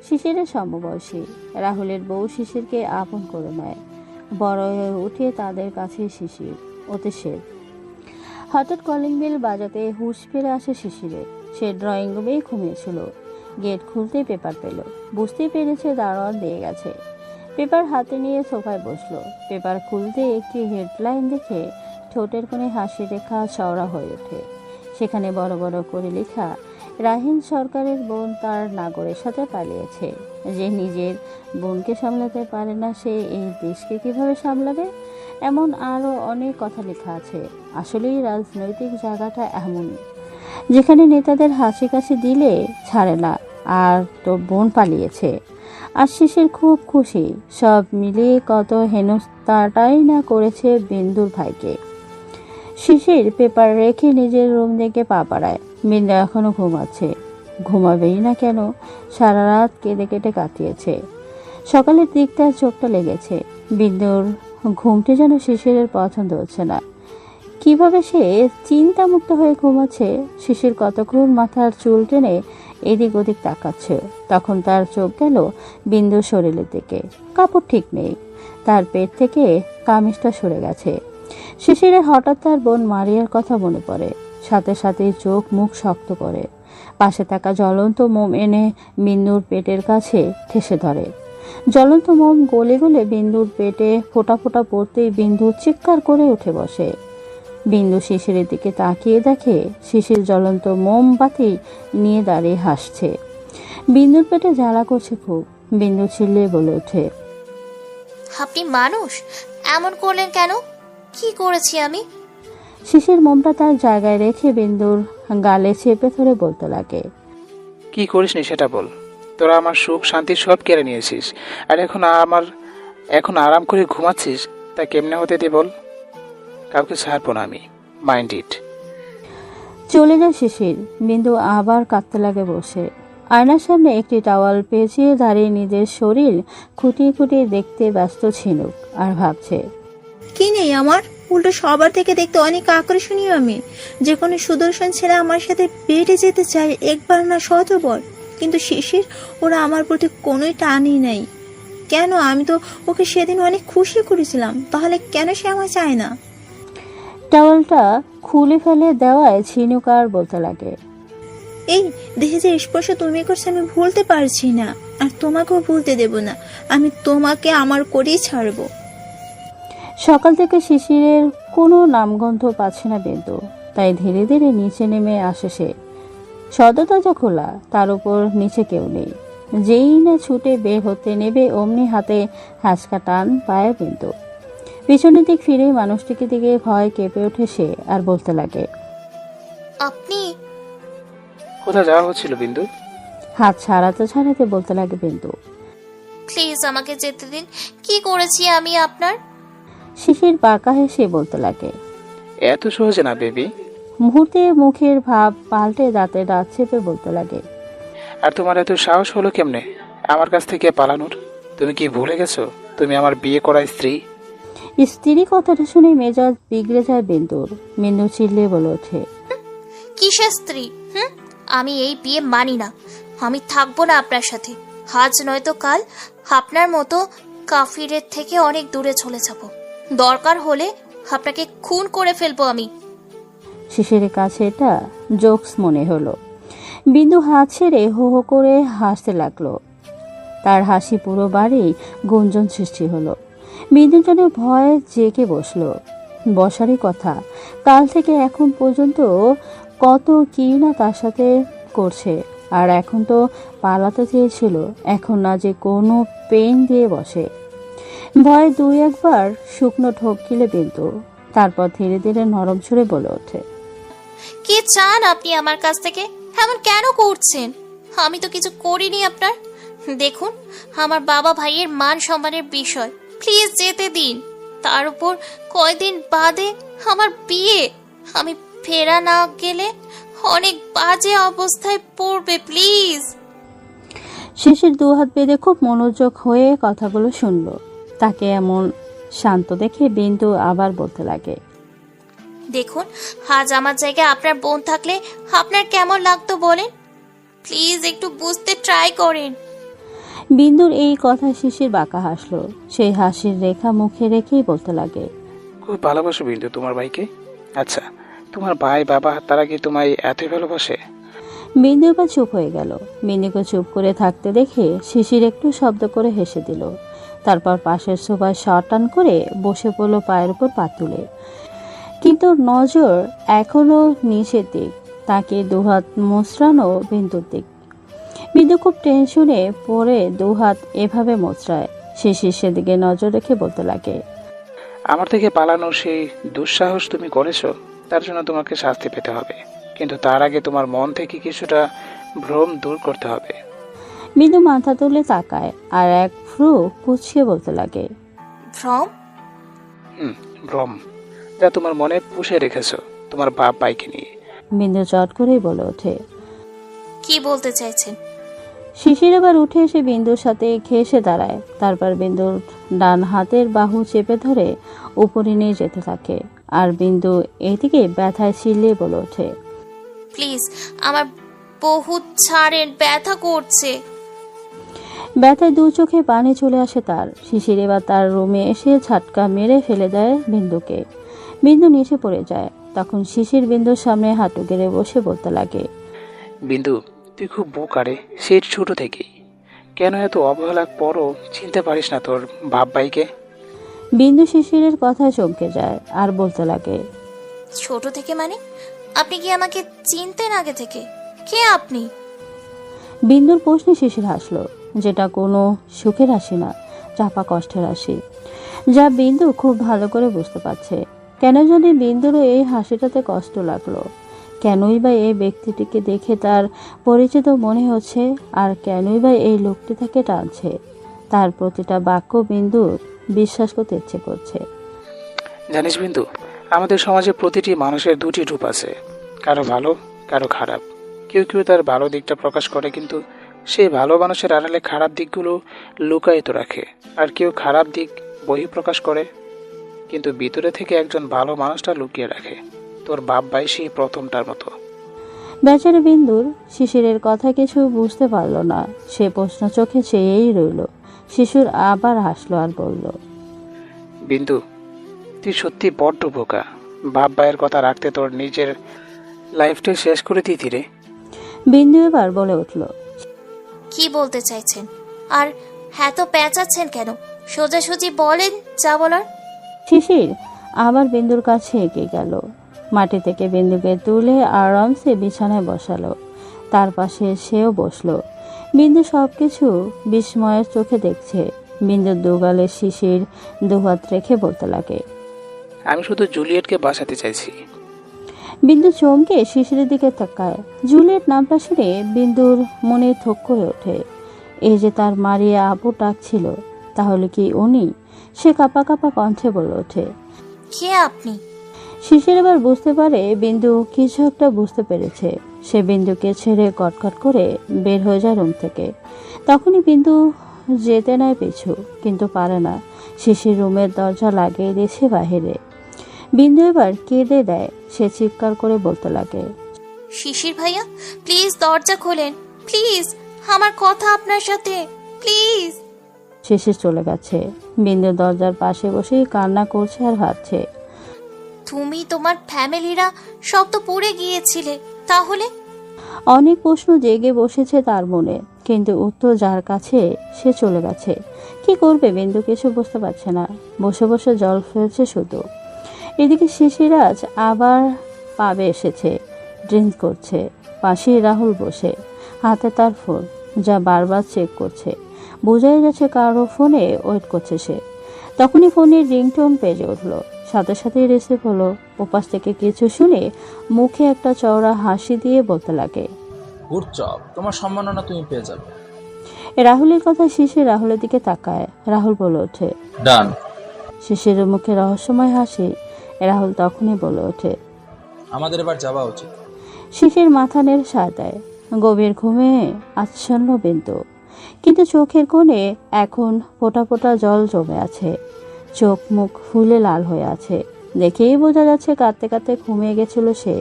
শিশিরের সমবয়সী। রাহুলের বউ শিশিরকে আপন করে নেয়। বড় হয়ে উঠে তাদের কাছে শিশির অতিশের। হঠাৎ কলিং বেল বাজাতে হুঁশ ফিরে আসে শিশিরের। সে ড্রয়িং রুমেই ঘুমিয়েছিল। গেট খুলতেই পেপার পেল। বুঝতেই পেরেছে দারোয়ান দিয়ে গেছে। পেপার হাতে নিয়ে সোফায় বসলো। পেপার খুলতে একটি হেডলাইন দেখে ঠোঁটের কোণে হাসি রেখা চওড়া হয়ে ওঠে। সেখানে বড় বড় করে লেখা, রাহিন সরকারের বোন তার নাগরের সাথে পালিয়েছে। যে নিজের বোনকে সামলাতে পারে না, সে এই দেশকে কিভাবে সামলাবে? এমন আরও অনেক কথা লেখা আছে। আসলেই রাজনৈতিক জায়গাটা এমনই, যেখানে নেতাদের হাসি কাশি দিলে ছাড়ে না। আর তোর বোন পালিয়েছে। আর শিশির খুব খুশি। সব মিলিয়ে কত হেনস্থাটাই না করেছে বিন্দুর ভাইকে। শিশির পেপার রেখে নিজের রুম থেকে পা বাড়ায়। বিন্দু এখনো ঘুমাচ্ছে। ঘুমাবেই না কেন? সারা রাত কেঁদে কেটে কাটিয়েছে। সকালের দিক তার চোখটা লেগেছে। বিন্দুর ঘুমটি যেন শিশিরের পছন্দ হচ্ছে না। কিভাবে সে চিন্তামুক্ত হয়ে ঘুমাচ্ছে? শিশির কতক্ষণ মাথার চুল টেনে এদিক ওদিক তাকাচ্ছে। তখন তার চোখ গেল বিন্দুর শরীরের দিকে। কাপড় ঠিক নেই। তার পেট থেকে কামিজটা সরে গেছে। শিশিরের হঠাৎ তার বোন মারিয়ার কথা মনে পড়ে। সাথে সাথে চোখ মুখ শক্ত করে পাশে থাকা জ্বলন্ত মোম এনে বিন্দুর পেটের কাছে ঠেসে ধরে। জ্বলন্ত মোম গলে গলে বিন্দুর পেটে ফোঁটা ফোঁটা পড়তেই বিন্দু চিৎকার করে উঠে বসে। বিন্দু শিশিরের দিকে তাকিয়ে দেখে শিশির জ্বলন্ত মোমবাতি নিয়ে দাঁড়িয়ে হাসছে। বিন্দুর পেটে জ্বালা করছে খুব। বিন্দু চিল্লিয়ে বলে ওঠে, আপনি মানুষ? এমন করলেন কেন? কি করেছি আমি? শিশির মোমটা তার জায়গায় রেখে বিন্দুর গালে চেপে ধরে বলতে লাগে, কি করিসনি সেটা বল। তোরা আমার সুখ শান্তি সব কেড়ে নিয়েছিস, আর এখন আরাম করে ঘুমাচ্ছিস। তা কেমনে হতে দে বল। কাউকে ছাড়বো না আমি, মাইন্ড ইট। চলে যায় শিশির। বিন্দু আবার কাঁদতে লাগে বসে। আয়নার সামনে একটি টাওয়াল পেঁচিয়ে দাঁড়িয়ে নিজের শরীর খুঁটিয়ে খুঁটিয়ে দেখতে ব্যস্ত ছিনুক আর ভাবছে, কি নেই আমার? উল্টো সবার থেকে দেখতে অনেক আকর্ষণীয় আমি। যে কোনো সুদর্শন ছেলে আমার সাথে বেড়ে যেতে চায়, একবার না শতবার। কিন্তু শিশির, ওরা আমার প্রতি কোনোই টানই নাই। কেন? আমি তো ওকে সেদিন অনেক খুশি করেছিলাম, তাহলে কেন সে আমায় চায় না? টাওয়ালটা খুলে ফেলে দেওয়ায় ছিনুক আর বলতে লাগে, এই দেহে যে স্পর্শ তুমি করছো আমি ভুলতে পারছি না, আর তোমাকেও ভুলতে দেব না। আমি তোমাকে আমার করেই ছাড়বো। সকাল থেকে শিশিরের কোনো নামগন্ধ পাচ্ছে না বিন্দু। তাই ধীরে ধীরে নিচে নেমে আসে সে। সদর দরজা খোলা, তার উপর নিচে কেউ নেই। যেই না ছুটে বের হতে নেবে অমনি হাতে হ্যাঁচকা টান পায় বিন্দু। পিছনের দিক ফিরে মানুষটিকে দিকে ভয় কেঁপে ওঠে সে আর বলতে লাগে, আপনি? কোথায় যাওয়া হচ্ছিল বিন্দু? হাত ছাড়াতে ছাড়াতে বলতে লাগে বিন্দু। প্লিজ আমাকে যেতে দিন। কি করেছি আমি আপনার? শিশির বাঁকা হেসে বলতে লাগে, এত সহজে না বেবি। মুহূর্তে মুখের ভাব পাল্টে দাঁতে দাঁত চেপে বলতে লাগে, আর তোমার এত সাহস হলো কেমনে আমার কাছ থেকে পালানোর? তুমি কি ভুলে গেছো তুমি আমার বিয়ে করা স্ত্রী? স্ত্রী কথাটা শুনে মেজাজ বিগড়ে যায় বিন্দুর। বিন্দু চিল্লিয়ে বলে ওঠে, কিসের স্ত্রী? আমি এই বিয়ে মানি না। আমি থাকবো না আপনার সাথে। আজ নয়তো কাল আপনার মতো কাফিরের থেকে অনেক দূরে চলে যাব। দরকার হলে আপনাকে খুন করে ফেলবো আমি। শিশিরের কাছে এটা জোকস মনে হলো। বিন্দু হাত ছেড়ে হো হো করে হাসতে লাগলো। তার হাসি পুরো বাড়ি গুঞ্জন সৃষ্টি হলো। বিন্দু যেন ভয়ে জেগে বসলো। বসারই কথা, কাল থেকে এখন পর্যন্ত কত কি না তার সাথে করছে। আর এখন তো পালাতে চেয়েছিল, এখন না যে কোনো পেন দিয়ে বসে। ভয় দুই একবার শুকনো ঠোক গিলে বিন্দু। তারপর ধীরে ধীরে নরম সুরে বলে ওঠে, কি চান আপনি আমার কাছ থেকে? এমন কেন করছেন? আমি তো কিছু করিনি আপনার। দেখুন আমার বাবা ভাইয়ের মান সম্মানের বিষয়, প্লিজ যেতে দিন। তার উপর কয়দিন বাদে আমার বিয়ে, আমি ফেরা না গেলে অনেক বাজে অবস্থায় পড়বে, প্লিজ। শিশির দুহাত বেঁধে খুব মনোযোগ হয়ে কথাগুলো শুনল। তাকে এমন শান্ত দেখে বিন্দু আবার বলতে লাগে, দেখুন আজ আমার জায়গায় আপনার বোন থাকলে আপনার কেমন লাগতো বলেন? প্লিজ একটু বুঝতে ট্রাই করেন। বিন্দুর এই কথা শিশির বাঁকা হাসলো। সেই হাসির রেখা মুখে রেখেই বলতে লাগে, খুব ভালোবাসো বিন্দু তোমার ভাইকে? আচ্ছা, তোমার ভাই বাবা তারা কি তোমায় এতই ভালোবাসে? বিন্দু এবার চুপ হয়ে গেল। বিন্দুকে চুপ করে থাকতে দেখে শিশির একটু শব্দ করে হেসে দিল। তারপর পাশের সোফায় শটান করে বসে পড়ল পায়ের উপর পা তুলে। কিন্তু নজর এখনো নিচের দিক, তাকে দুহাত মোচড়ানো বিন্দুর দিক। বিন্দু খুব টেনশনে পড়ে দুহাত এভাবে মোচড়ায়। শিশির সেদিকে নজর রেখে বলতে লাগে, আমার থেকে পালানোর সেই দুঃসাহস তুমি করেছো, তার জন্য তোমাকে শাস্তি পেতে হবে। কিন্তু তার আগে তোমার মন থেকে কিছুটা ভ্রম দূর করতে হবে। বিন্দু মাথা তুলে তাকায় আর এক ফ্রু কুঁচিয়ে বলতে লাগে, ভ্রম? ভ্রম, যা তোমার মনে পুষে রেখেছো তোমার বাপ ভাইকে নিয়ে। বিন্দু চট করেই বলে ওঠে। কি বলতে চাইছেন? শিশির এবার উঠে এসে বিন্দুর সাথে ঘেঁষে দাঁড়ায়। তারপর বিন্দুর ডান হাতের বাহু চেপে ধরে উপরে নিয়ে যেতে থাকে। আর বিন্দু এদিকে ব্যথায় চিল্লিয়ে বলে ওঠে, প্লিজ আমার বহুত ছাড়েন, ব্যথা করছে। ব্যথায় দু চোখে পানি চলে আসে তার। শিশির এবার তার রুমে এসে ঝাটকা মেরে ফেলে দেয় বিন্দুকে। বিন্দু নিচে পড়ে যায়। তখন শিশির বিন্দুর সামনে হাঁটু গেড়ে বসে বলতে লাগে, বিন্দু, তুই খুব বোকারে সেই ছোট থেকেই। কেন এত অবহেলার পরও চিনতে পারিস না তোর বাপ ভাইকে? বিন্দু শিশিরের কথায় চমকে যায় আর বলতে লাগে, ছোট থেকে মানে? আপনি কি আমাকে চিনতেন আগে থেকে? কে আপনি? বিন্দুর প্রশ্নে শিশির হাসলো, যেটা কোনো সুখের হাসি না, চাপা কষ্টের হাসি, যা বিন্দু খুব ভালো করে বুঝতে পারছে। কেন জানি বিন্দুরও এই হাসিটাতে কষ্ট লাগলো। কেনই বা এই ব্যক্তিটিকে দেখে তার পরিচিত মনে হচ্ছে, আর কেনই বা এই লোকটি তাকে টানছে। তার প্রতিটা বাক্য বিন্দুর বিশ্বাস করতে ইচ্ছে করছে। জানিস বিন্দু, আমাদের সমাজে প্রতিটি মানুষের দুটি রূপ আছে, কারো ভালো কারো খারাপ। কেউ কেউ তার ভালো দিকটা প্রকাশ করে, কিন্তু সেই ভালো মানুষের আড়ালে খারাপ দিকগুলো লুকায়িত রাখে। আর কেউ খারাপ দিক বহিঃপ্রকাশ করে, কিন্তু ভিতরে থেকে একজন ভালো মানুষটা লুকিয়ে রাখে। তোর বাপ ভাই সেই প্রথমটার মতো। বেচারা বিন্দুর শিশিরের কথা কিছু বুঝতে পারল না। সে প্রশ্ন চোখে চেয়েই রইল। শিশুর আবার হাসলো আর বলল, বিন্দু, তুই সত্যি বড্ড বোকা। বাপ ভাইয়ের কথা রাখতে তোর নিজের লাইফটাই শেষ করে দিতি রে। বিন্দু এবার বলে উঠল, কি বলতে চাইছেন? আর এত পেঁচাচ্ছেন কেন? সোজাসুজি বলেন যা বলার। শিশির আবার বিন্দুর কাছে এগিয়ে গেল। মাটি থেকে বিন্দুকে তুলে আরামসে বিছানায় বসালো। তার পাশে সেও বসলো। বিন্দু সবকিছু বিস্ময়ের চোখে দেখছে। বিন্দুর দুগালে শিশির দুহাত রেখে বলতে লাগে, আমি শুধু জুলিয়েটকে বাঁচাতে চাইছি। বিন্দু চমকে শিশিরের দিকে তাকায়। জুলিয়েট নামটা শুনে বিন্দুর মনে থোক করে ওঠে। এই যে তার মারিয়া আপু ডাকছিল, তাহলে কি উনি? সে কাঁপা কাঁপা কণ্ঠে বলে ওঠে, কে আপনি? শিশির এবার বুঝতে পারে বিন্দু কিছু একটা বুঝতে পেরেছে। সে বিন্দুকে ছেড়ে কটকট করে বের হয়ে যায় রুম থেকে। তখনই বিন্দু যেতে নেয় পিছু, কিন্তু পারে না। শিশির রুমের দরজা লাগিয়ে দিয়েছে বাহিরে। বিন্দু এবার কেঁদে দেয়। সে চিৎকার করে বলতে লাগে, শিশির ভাইয়া, প্লিজ দরজা খোলেন, প্লিজ, আমার কথা আপনার সাথে, প্লিজ। শিশির চলে গেছে। বিন্দু দরজার পাশে বসে কান্না করছে আর ভাবছে, তুমি তোমার ফ্যামিলিরা সব তো পড়ে গিয়েছিলে, তাহলে? অনেক প্রশ্ন জেগে বসেছে তার মনে, কিন্তু উত্তর যার কাছে সে চলে গেছে। কি করবে বিন্দু কিছু বুঝতে পারছে না। বসে বসে জল ফেলছে শুধু। এদিকে শিশিরাজ আবার পাবে এসেছে, ড্রিঙ্ক করছে। পাশে রাহুল বসে, হাতে তার ফোন, যা বারবার চেক করছে। বোঝাই যাচ্ছে কারো ফোনে ওয়েট করছে সে। তখনই ফোনের রিংটোন বেজে উঠলো। সাথে সাথেই রিসিভ হলো। ওপাশ থেকে কিছু শুনে মুখে একটা চওড়া হাসি দিয়ে বলতে লাগে, গুড জব, তোমার সম্মাননা তুমি পেয়ে যাবে। রাহুলের কথা শিশির রাহুলের দিকে তাকায়। রাহুল বলে ওঠে, ডান। শিশিরের মুখে রহস্যময় হাসি। রাহুল তখনই বলে ওঠে, আমাদের এবার যাওয়া উচিত। শিশির মাথা নেড়ে সায় দেয়। গভীর ঘুমে আচ্ছন্ন বিন্দু, কিন্তু চোখের কোণে এখন ফোঁটা ফোঁটা জল জমে আছে। চোখ মুখ ফুলে লাল হয়ে আছে। দেখেই বোঝা যাচ্ছে কাঁদতে কাঁদতে ঘুমিয়ে গেছিল সে।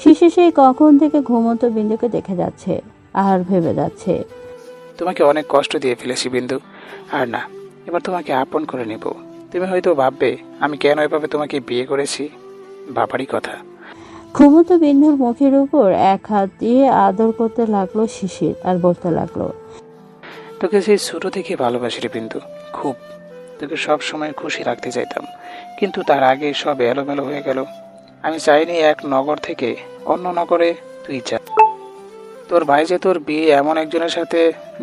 শিশির সেই কখন থেকে ঘুমন্ত বিন্দুকে দেখে যাচ্ছে আর ভেবে যাচ্ছে, তোমাকে অনেক কষ্ট দিয়ে ফেলেছি বিন্দু, আর না, এবার তোমাকে আপন করে নেব। তুমি হয়তো ভাববে আমি কেন এভাবে তোমাকে বিয়ে করেছি, বাবারই কথা। ঘুমন্ত বিন্দুর মুখের উপর এক হাত দিয়ে আদর করতে লাগলো শিশির আর বলতে লাগলো, তোকে সেই ছোট থেকে ভালোবাসি রে বিন্দু, খুব। তোকে সব সময় খুশি রাখতে চাইতাম, কিন্তু তার আগে সব এলোমেলো হয়ে গেল। আমি চাইনি এক নগর থেকে অন্য নগরে তুই যা। তোর ভাই যে তোর বিয়ে এমন একজনের সাথে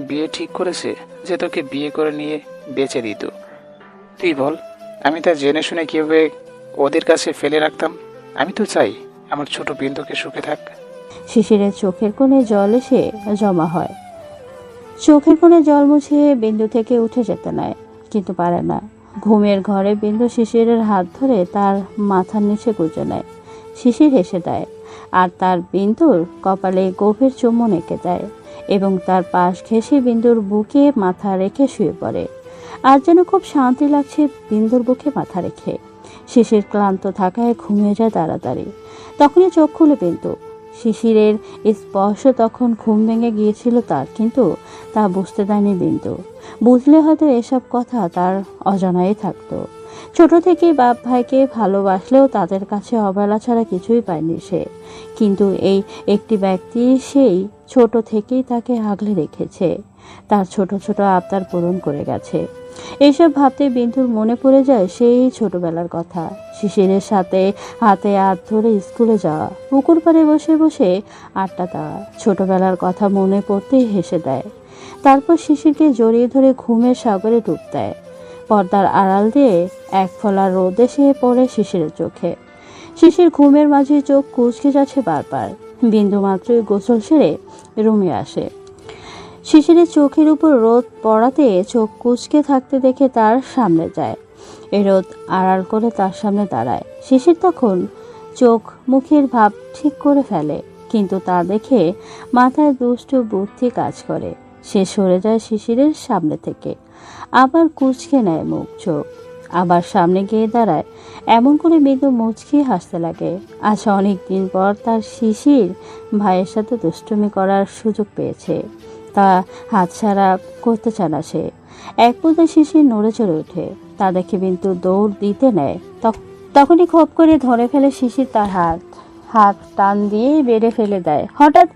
বিয়ে ঠিক করেছে যে তোকে বিয়ে করে নিয়ে বেঁচে দিত। তুই বল, আমি তা জেনে শুনে কিভাবে ওদের কাছে ফেলে রাখতাম? আমি তো চাই আমার ছোট বিন্দুকে সুখে থাক। শিশিরের চোখের কোণে জল এসে জমা হয়। চোখের কোণে জল মুছিয়ে বিন্দু থেকে উঠে যেতে নেয়, কিন্তু পারে না। ঘুমের ঘরে বিন্দু শিশিরের হাত ধরে তার মাথার নিচে গুজে নেয়। শিশির হেসে দেয় আর তার বিন্দুর কপালে গভীর চুম্বন এঁকে দেয় এবং তার পাশ ঘেঁষে বিন্দুর বুকে মাথা রেখে শুয়ে পড়ে। আর যেন খুব শান্তি লাগছে বিন্দুর বুকে মাথা রেখে। শিশির ক্লান্ত থাকায় ঘুমিয়ে যায় তাড়াতাড়ি। তখনই চোখ খুলে বিন্দু। শিশিরের স্পর্শ তখন ঘুম ভেঙে গিয়েছিল তার, কিন্তু তা বুঝতে দেয়নি বিন্দু। বুঝলে হয়তো এসব কথা তার অজানাই থাকতো। ছোট থেকেই বাপ ভাইকে ভালোবাসলেও তাদের কাছে অবহেলা ছাড়া কিছুই পায়নি সে। কিন্তু এই একটি ব্যক্তি সেই ছোট থেকেই তাকে আগলে রেখেছে, তার ছোট ছোট আবদার পূরণ করে গেছে। এইসব ভাবতে বিন্দুর মনে পড়ে যায় সেই ছোটবেলার কথা। শিশিরের সাথে হাতে হাত ধরে স্কুলে যাওয়া, পুকুর পাড়ে বসে বসে আড্ডা দেওয়া। ছোটবেলার কথা মনে পড়তেই হেসে দেয়। তারপর শিশিরকে জড়িয়ে ধরে ঘুমের সাগরে ডুব দেয়। পর্দার আড়াল দিয়ে এক ফলা রোদ এসে পড়ে শিশিরের চোখে। শিশির ঘুমের মাঝে চোখ কুঁচকে যাচ্ছে বারবার। বিন্দু মাত্রই গোসল সেরে রুমে আসে। শিশিরের চোখের উপর রোদ পড়াতে চোখ কুঁচকে থাকতে দেখে তার সামনে যায়। এ রোদ আড়াল করে তার সামনে দাঁড়ায়। শিশির তখন চোখ মুখের ভাব ঠিক করে ফেলে, কিন্তু তা দেখে মাথায় দুষ্ট বুদ্ধি কাজ করে। সে সরে যায় শিশিরের সামনে থেকে, আবার কুঁচকে নেয় মুখ চোখ, আবার সামনে গিয়ে দাঁড়ায়। এমন করে বিন্দু মুচকি হাসতে লাগে। আজ অনেক দিন পর তার শিশির ভাইয়ের সাথে দুষ্টুমি করার সুযোগ পেয়েছে, তা হাতছাড়া করতে চায় না সে। এক পর্যায়ে শিশির নড়ে চড়ে ওঠে, তা দেখে বিন্দু দৌড় দিতে নেয়। তখনই খপ করে ধরে ফেলে শিশির তার হাত টান দিয়ে বেড়ে ফেলে দেয়। হঠাৎ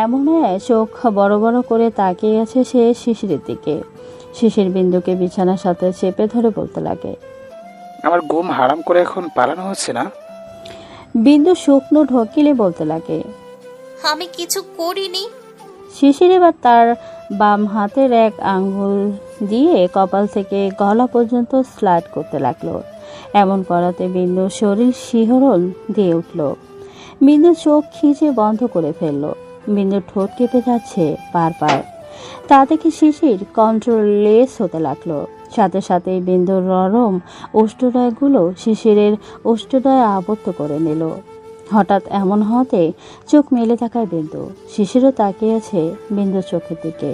এমন চোখ বড় বড় করে তাকিয়ে আছে সে শিশিরের দিকে। শিশির বিন্দুকে বিছানার সাথে চেপে ধরে বলতে লাগে, আমার ঘুম হারাম করে এখন পালানো হচ্ছে না? বিন্দু শুকনো ঢকিলে বলতে লাগে, আমি কিছু করিনি। শিশির এবার তার বাম হাতের এক আঙ্গুল দিয়ে কপাল থেকে গলা পর্যন্ত স্লাইড করতে লাগলো। এমন করাতে বিন্দুর শরীর শিহরণ দিয়ে উঠল। বিন্দু চোখ খিচে বন্ধ করে ফেলল। বিন্দুর ঠোঁট কেঁপে যাচ্ছে বারবার। তা দেখে শিশির কন্ট্রোললেস হতে লাগলো। সাথে সাথে বিন্দুর নরম অষ্টদয়গুলো শিশিরের অষ্টদয় আবদ্ধ করে নিল। হঠাৎ এমন হতে চোখ মেলে থাকায় বিন্দু। শিশিরও তাকিয়েছে বিন্দুর চোখের দিকে।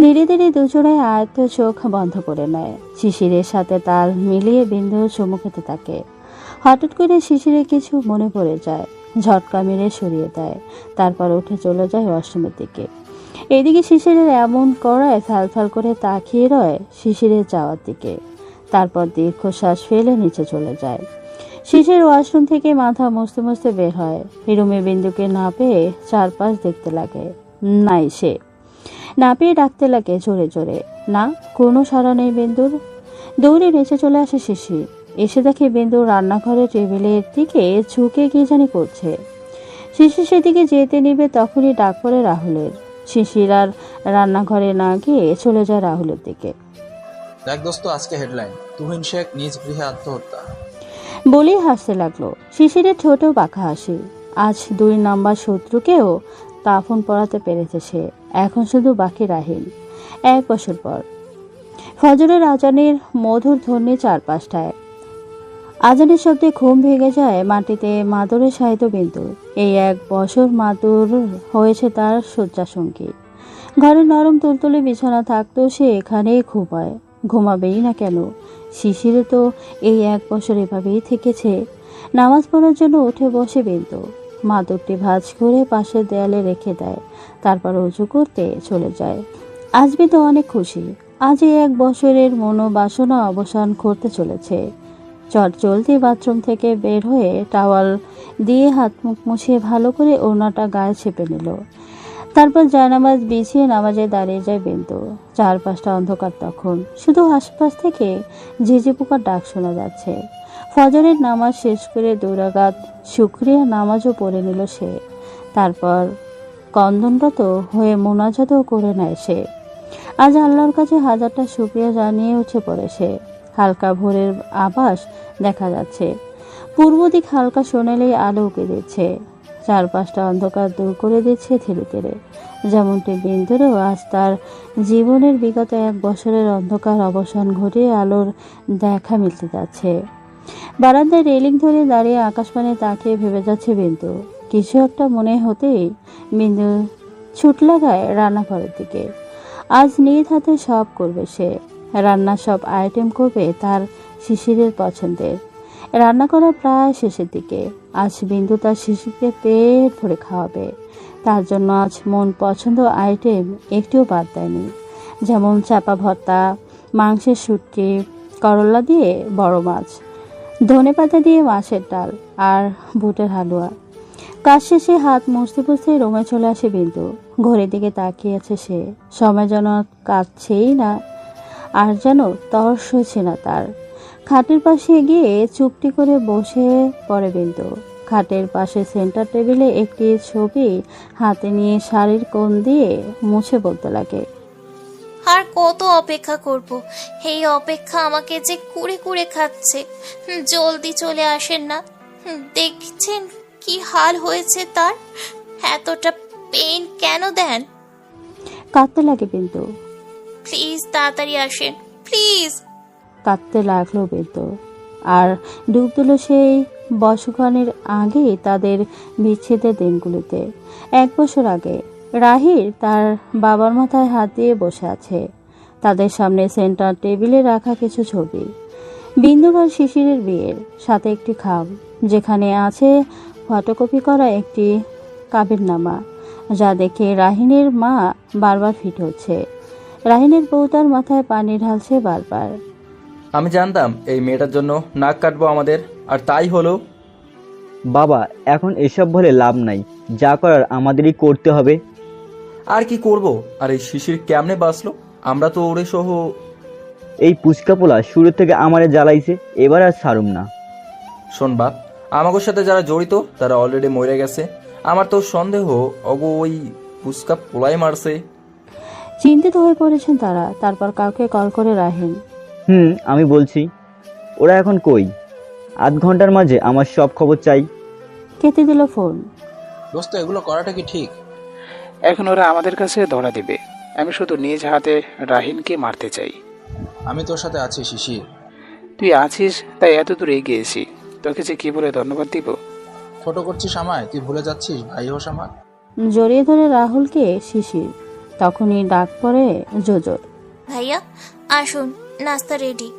ধীরে ধীরে দুজোড়ায় আয়ত্ত চোখ বন্ধ করে নেয়। শিশিরের সাথে তাল মিলিয়ে বিন্দু চুমু খেতে থাকে। হঠাৎ করে শিশিরের কিছু মনে পড়ে যায়, ঝটকা মেরে সরিয়ে দেয়। তারপর উঠে চলে যায় ওয়াশরুমের দিকে। এদিকে শিশিরের এমন করায় ফাল করে তাকিয়ে রয় শিশিরের যাওয়ার দিকে। তারপর দীর্ঘশ্বাস ফেলে নিচে চলে যায়। শিশির ওয়াশরুম থেকে মাথা মুছতে মুছতে বের হয়। রুমে বিন্দুকে না পেয়ে চারপাশ দেখতে লাগে। নাই সে। না পেয়ে ডাকতে লাগে জোরে জোরে। না, কোনো সাড়া নেই বিন্দুর। দৌড়ে নিচে চলে আসে শিশির। এসে দেখে বিন্দু রান্নাঘরের টেবিলের দিকে ঝুঁকে কি জানি করছে। শিশির সেদিকে যেতে নিবে তখনই ডাক পড়ে রাহুলের। শিশির আর রান্নাঘরে না গিয়ে চলে যায় রাহুলের দিকে। দেখ দোস্ত, আজকে হেডলাইন, তুহিন শেখ নিজ গৃহে আত্মহত্যা। বলেই হাসতে লাগলো। শিশিরের ঠোঁটেও পাখা হাসি। আজ 2 নম্বর শত্রুকেও কাফন পরাতে পেরেছে সে। এখন শুধু বাকি রাহিল। 1 বছর পর ফজরের আজানের মধুর ধ্বনি চারপাশটায়। আজানের শব্দে ঘুম ভেঙে যায় মাটিতে মাদুরে শায়িত বিন্দু। এই 1 বছর মাদুর হয়েছে তার শয্যাসঙ্গী। ঘরে নরম তুলতুলে বিছানা থাকতো, সে এখানেই ঘুমায়। ঘুমাবেই না কেন? শিশিরে তো এই 1 বছর এভাবেই থেকেছে। নামাজ পড়ার জন্য উঠে বসে বিন্দু। মাদুরটি ভাঁজ করে পাশের দেয়ালে রেখে দেয়, তারপর উঁচু করতে চলে যায়। আজ বিন্দু অনেক খুশি। আজ এই 1 বছরের মনোবাসনা অবসান করতে চলেছে। চট জলদি বাথরুম থেকে বের হয়ে টাওয়াল দিয়ে হাত মুখ মুছিয়ে ভালো করে ওড়নাটা গায়ে চেপে নিল। তারপর জায়নামাজ বিছিয়ে নামাজে দাঁড়িয়ে যায় বিন্দু। চারপাশটা অন্ধকার তখন, শুধু আশপাশ থেকে ঝিঝি পোকার ডাক শোনা যাচ্ছে। ফজরের নামাজ শেষ করে 2 রাকাত শুকরিয়া নামাজও পড়ে নিল সে। তারপর কন্দনরত হয়ে মোনাজাতও করে নেয় সে। আজ আল্লাহর কাছে হাজারটা শুকরিয়া জানিয়ে উঠে পড়ে সে। হালকা ভোরের আভাস দেখা যাচ্ছে। পূর্ব দিক হালকা সোনালি আলো উঁকে দিচ্ছে, চারপাশটা অন্ধকার দূর করে দিচ্ছে ধীরে ধীরে। যেমনটি বিন্দুরও আজ তার জীবনের বিগত 1 বছরের অন্ধকার অবসান ঘটিয়ে আলোর দেখা মিলতে যাচ্ছে। বারান্দায় রেলিং ধরে দাঁড়িয়ে আকাশপানে তাকিয়ে ভেবে যাচ্ছে বিন্দু। কিছু একটা মনে হতেই বিন্দু ছুট লাগায় রান্নাঘরের দিকে। আজ নিজ হাতে সব করবে সে। রান্নার সব আইটেম করবে তার শিশিরের পছন্দের। রান্না করা প্রায় শেষের দিকে। আজ বিন্দু তার শিশিরকে পেট ভরে খাওয়াবে। তার জন্য আজ মন পছন্দ আইটেম একটিও বাদ দেয়নি। যেমন চাপা ভর্তা, মাংসের শুটকি, করলা দিয়ে বড় মাছ, ধনেপাতা দিয়ে মাছের ডাল আর বুটের হালুয়া। কাজ শেষে হাত মুছতে মুছতে রুমে চলে আসে বিন্দু। ঘড়ির দিকে তাকিয়ে আছে সে। সময় যেন কাটছেই না, আর যেন তর্স হয়েছে না তার। খাটের পাশে গিয়ে চুপটি করে বসে পড়ে বিন্দু। খাটের পাশে সেন্টার টেবিলে একটি ছবি হাতে নিয়ে শাড়ির কোণ দিয়ে মুছে বলতে লাগে, আর কত অপেক্ষা করব? এই অপেক্ষা আমাকে যে কুড়ে কুড়ে খাচ্ছে। জলদি চলে আসেন না। দেখছেন কি হাল হয়েছে তার? এতটা পেইন কেন দেন? কাঁদতে লাগে বিন্দু। প্লিজ তাড়াতাড়ি আসেন, প্লিজ। কাঁদতে লাগলো বিন্দু। আর ডুব দিল সেই বছরখানেক আগে তাদের বিচ্ছেদের দিনগুলিতে। 1 বছর আগে রাহির তার বাবার মাথায় হাত দিয়ে বসে আছে। তাদের সামনে সেন্টার টেবিলে রাখা কিছু ছবি। বিন্দুর আর শিশিরের বিয়ের, সাথে একটি খাম যেখানে আছে ফটোকপি করা একটি কাবিননামা, যা দেখে রাহিনের মা বারবার ফিট হচ্ছে। রাহিনের বউ তার মাথায় পানি ঢালছে বারবার। আমি জানতাম এই মেয়েটার জন্য নাক কাটবো আমাদের, আর তাই হলো। বাবা, এখন এসব বলে লাভ নাই, যা করার আমাদেরই করতে হবে। আর কি করব? আর এই শিশির কেমনে বাঁচলো? আমরা তো ওরে সহ। এই পুচকা পোলা শুরু থেকে আমারে জ্বালাইছে, এবার আর ছাড়ুম না। শোন বাপ, আমাদের সাথে যারা জড়িত তারা অলরেডি মরে গেছে। আমার তো সন্দেহ ওই পুচকা পোলাই মারছে। চিন্তিত হয়ে পড়েছেন তারা। তারপর কাউকে কল করে রাহিন, আমি বলছি। ওরা এখন কই? আধ ঘন্টার মাঝে আমার সব খবর চাই। কেটে দিল ফোন। দোস্ত, এগুলো করাটা কি ঠিক? এখন ওরা আমাদের কাছে ধরা দিবে। আমি শুধু নিজ হাতে রাহিনকে মারতে চাই। আমি তোর সাথে আছি শিশির। তুই আছিস তাই এত দূর এগিয়েছি। তোকে যে কি বলে ধন্যবাদ দিব। ছোট করছিস আমায়? তুই ভুলে যাচ্ছিস ভাই হোস আমার। জড়িয়ে ধরে রাহুলকে শিশির। তখনই ডাক পড়ে জোজোর, ভাইয়া আসুন, নাস্তা রেডি।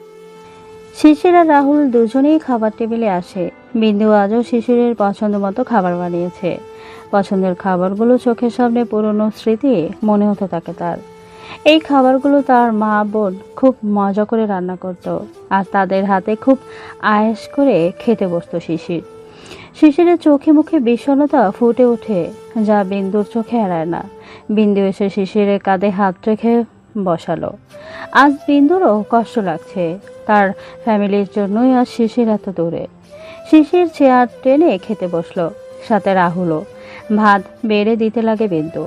শিশির আর রাহুল দুজনেই খাবার টেবিলে আসে। বিন্দু আজও শিশিরের পছন্দ মতো খাবার বানিয়েছে। পছন্দের খাবারগুলো চোখের সামনে পুরনো স্মৃতি মনে হতে থাকে তার। এই খাবারগুলো তার মা বোন খুব মজা করে রান্না করত, আর তাদের হাতে খুব আয়েশ করে খেতে বসত শিশির। শিশিরের চোখে মুখে বিষণ্ণতা ফুটে ওঠে, যা বিন্দুর চোখে এড়ায় না। বিন্দু এসে শিশিরের কাঁধে হাত রেখে বসালো। আজ বিন্দুরও কষ্ট লাগছে। তার ফ্যামিলির জন্যই আজ শিশির এত দূরে। শিশির চেয়ার টেনে খেতে বসলো, সাথে রাহুলও। ভাত বেড়ে দিতে লাগে বিন্দু।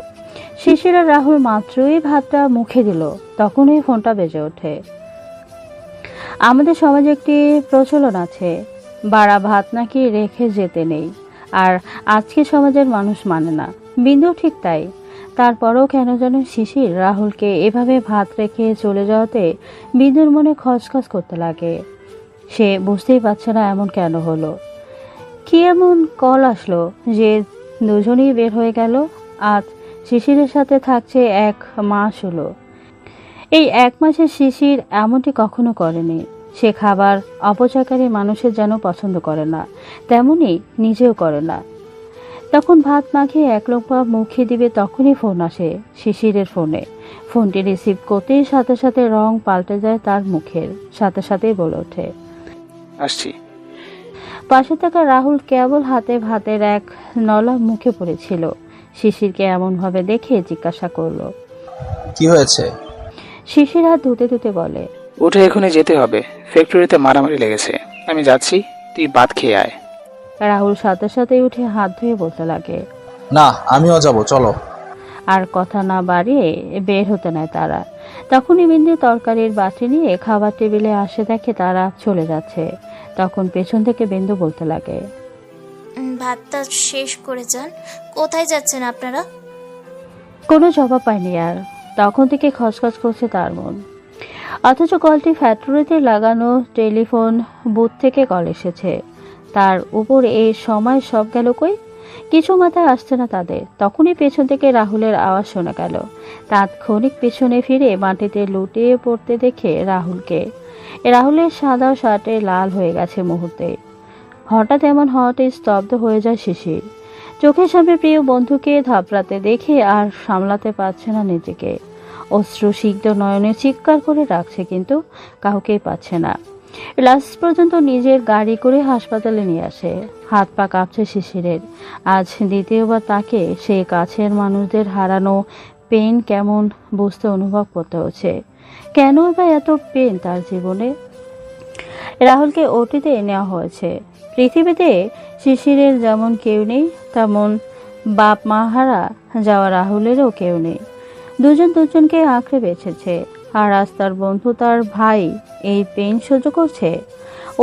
শিশির আর রাহুল মাত্রই ভাতটা মুখে দিল, তখনই ফোনটা বেজে ওঠে। আমাদের সমাজে একটি প্রচলন আছে, বাড়া ভাত নাকি রেখে যেতে নেই, আর আজকে সমাজের মানুষ মানে না। বিন্দু ঠিক তাই। তারপরও কেন যেন শিশির রাহুলকে এভাবে ভাত রেখে চলে যাওয়াতে বিন্দুর মনে খচখচ করতে লাগে। সে বুঝতেই পারছে না এমন কেন হলো। কি এমন কল আসলো যে দুজনেই বের হয়ে গেল? আজ শিশিরের সাথে থাকছে 1 মাস হলো। এই 1 মাসে শিশির এমনটি কখনো করেনি। সে খাবার অপচয়কারী মানুষের যেন পছন্দ করে না, তেমনি নিজেও করে না। তখন ভাত মাখিয়ে 1 লোকমা মুখে দিবে তখনই ফোন আসে শিশিরের ফোনে। ফোনটি রিসিভ করতেই সাথে সাথে রং পাল্টে যায় তার মুখের, সাথে সাথেই বলে ওঠে, আসছি। পাশে থাকা রাহুল কেবল হাতে ভাতের 1 নলা মুখে পড়েছিল। শিশিরকে এমনভাবে দেখে জিজ্ঞাসা করলো, কি হয়েছে? শিশির হাত ধুতে ধুতে বলে, উঠে এখনই যেতে হবে, ফ্যাক্টরিতে মারামারি লেগেছে। আমি যাচ্ছি, তুই ভাত খেয়ে আয়। রাহুল সাথে সাথে উঠে হাত ধুয়ে বলতে লাগে। না, আমিও যাব, চলো। আর কথা না বাড়িয়ে বের হতে নেয় তারা। তখনই বিন্দু তরকারির বাটি নিয়ে খাবার টেবিলে আসে, দেখে তারা চলে যাচ্ছে। তখন পেছন থেকে বিন্দু বলতে লাগে, ভাতটা শেষ করে যান। কোথায় যাচ্ছেন আপনারা? কোনো জবাব পায়নি আর। তখন থেকে খচখচ করছে তার মন। অথচ কলটি ফ্যাক্টরিতে লাগানো টেলিফোন বুথ থেকে কল এসেছে। তার উপর এই সময় সব গেল কই? কিছু মাথায় আসছে না তাদের। তখনই পেছন থেকে রাহুলের আওয়াজ শোনা গেল। তাৎক্ষণিক পেছনে ফিরে মাটিতে লুটিয়ে পড়তে দেখে রাহুলকে। রাহুলের সাদা শার্টে লাল হয়ে গেছে মুহূর্তে। হঠাৎ এমন হওয়াতে স্তব্ধ হয়ে যায় শিশির। চোখের সামনে প্রিয় বন্ধুকে ধাপড়াতে দেখে আর সামলাতে পারছে না নিজেকে। অশ্রুসিক্ত নয়নে চিৎকার করে ডাকছে, কিন্তু কাউকেই পাচ্ছে না। লাস্ট পর্যন্ত নিজের গাড়ি করে হাসপাতালে নিয়ে আসে। হাত পা কাঁপছে শিশিরের। আজ দ্বিতীয়বার তাকে সেই কাছের মানুষদের হারানো পেন কেমন বুঝতে অনুভব করতে হচ্ছে। কেন বা এত পেন তার জীবনে? রাহুলকে ওটিতে নেওয়া হয়েছে। পৃথিবীতে শিশিরের যেমন কেউ নেই, তেমন বাপ মা হারা যাওয়া রাহুলেরও কেউ নেই। দুজন দুজনকে আঁকড়ে বেঁচেছে, আর আজ তার বন্ধু, তার ভাই এই পেন সহ্য করছে।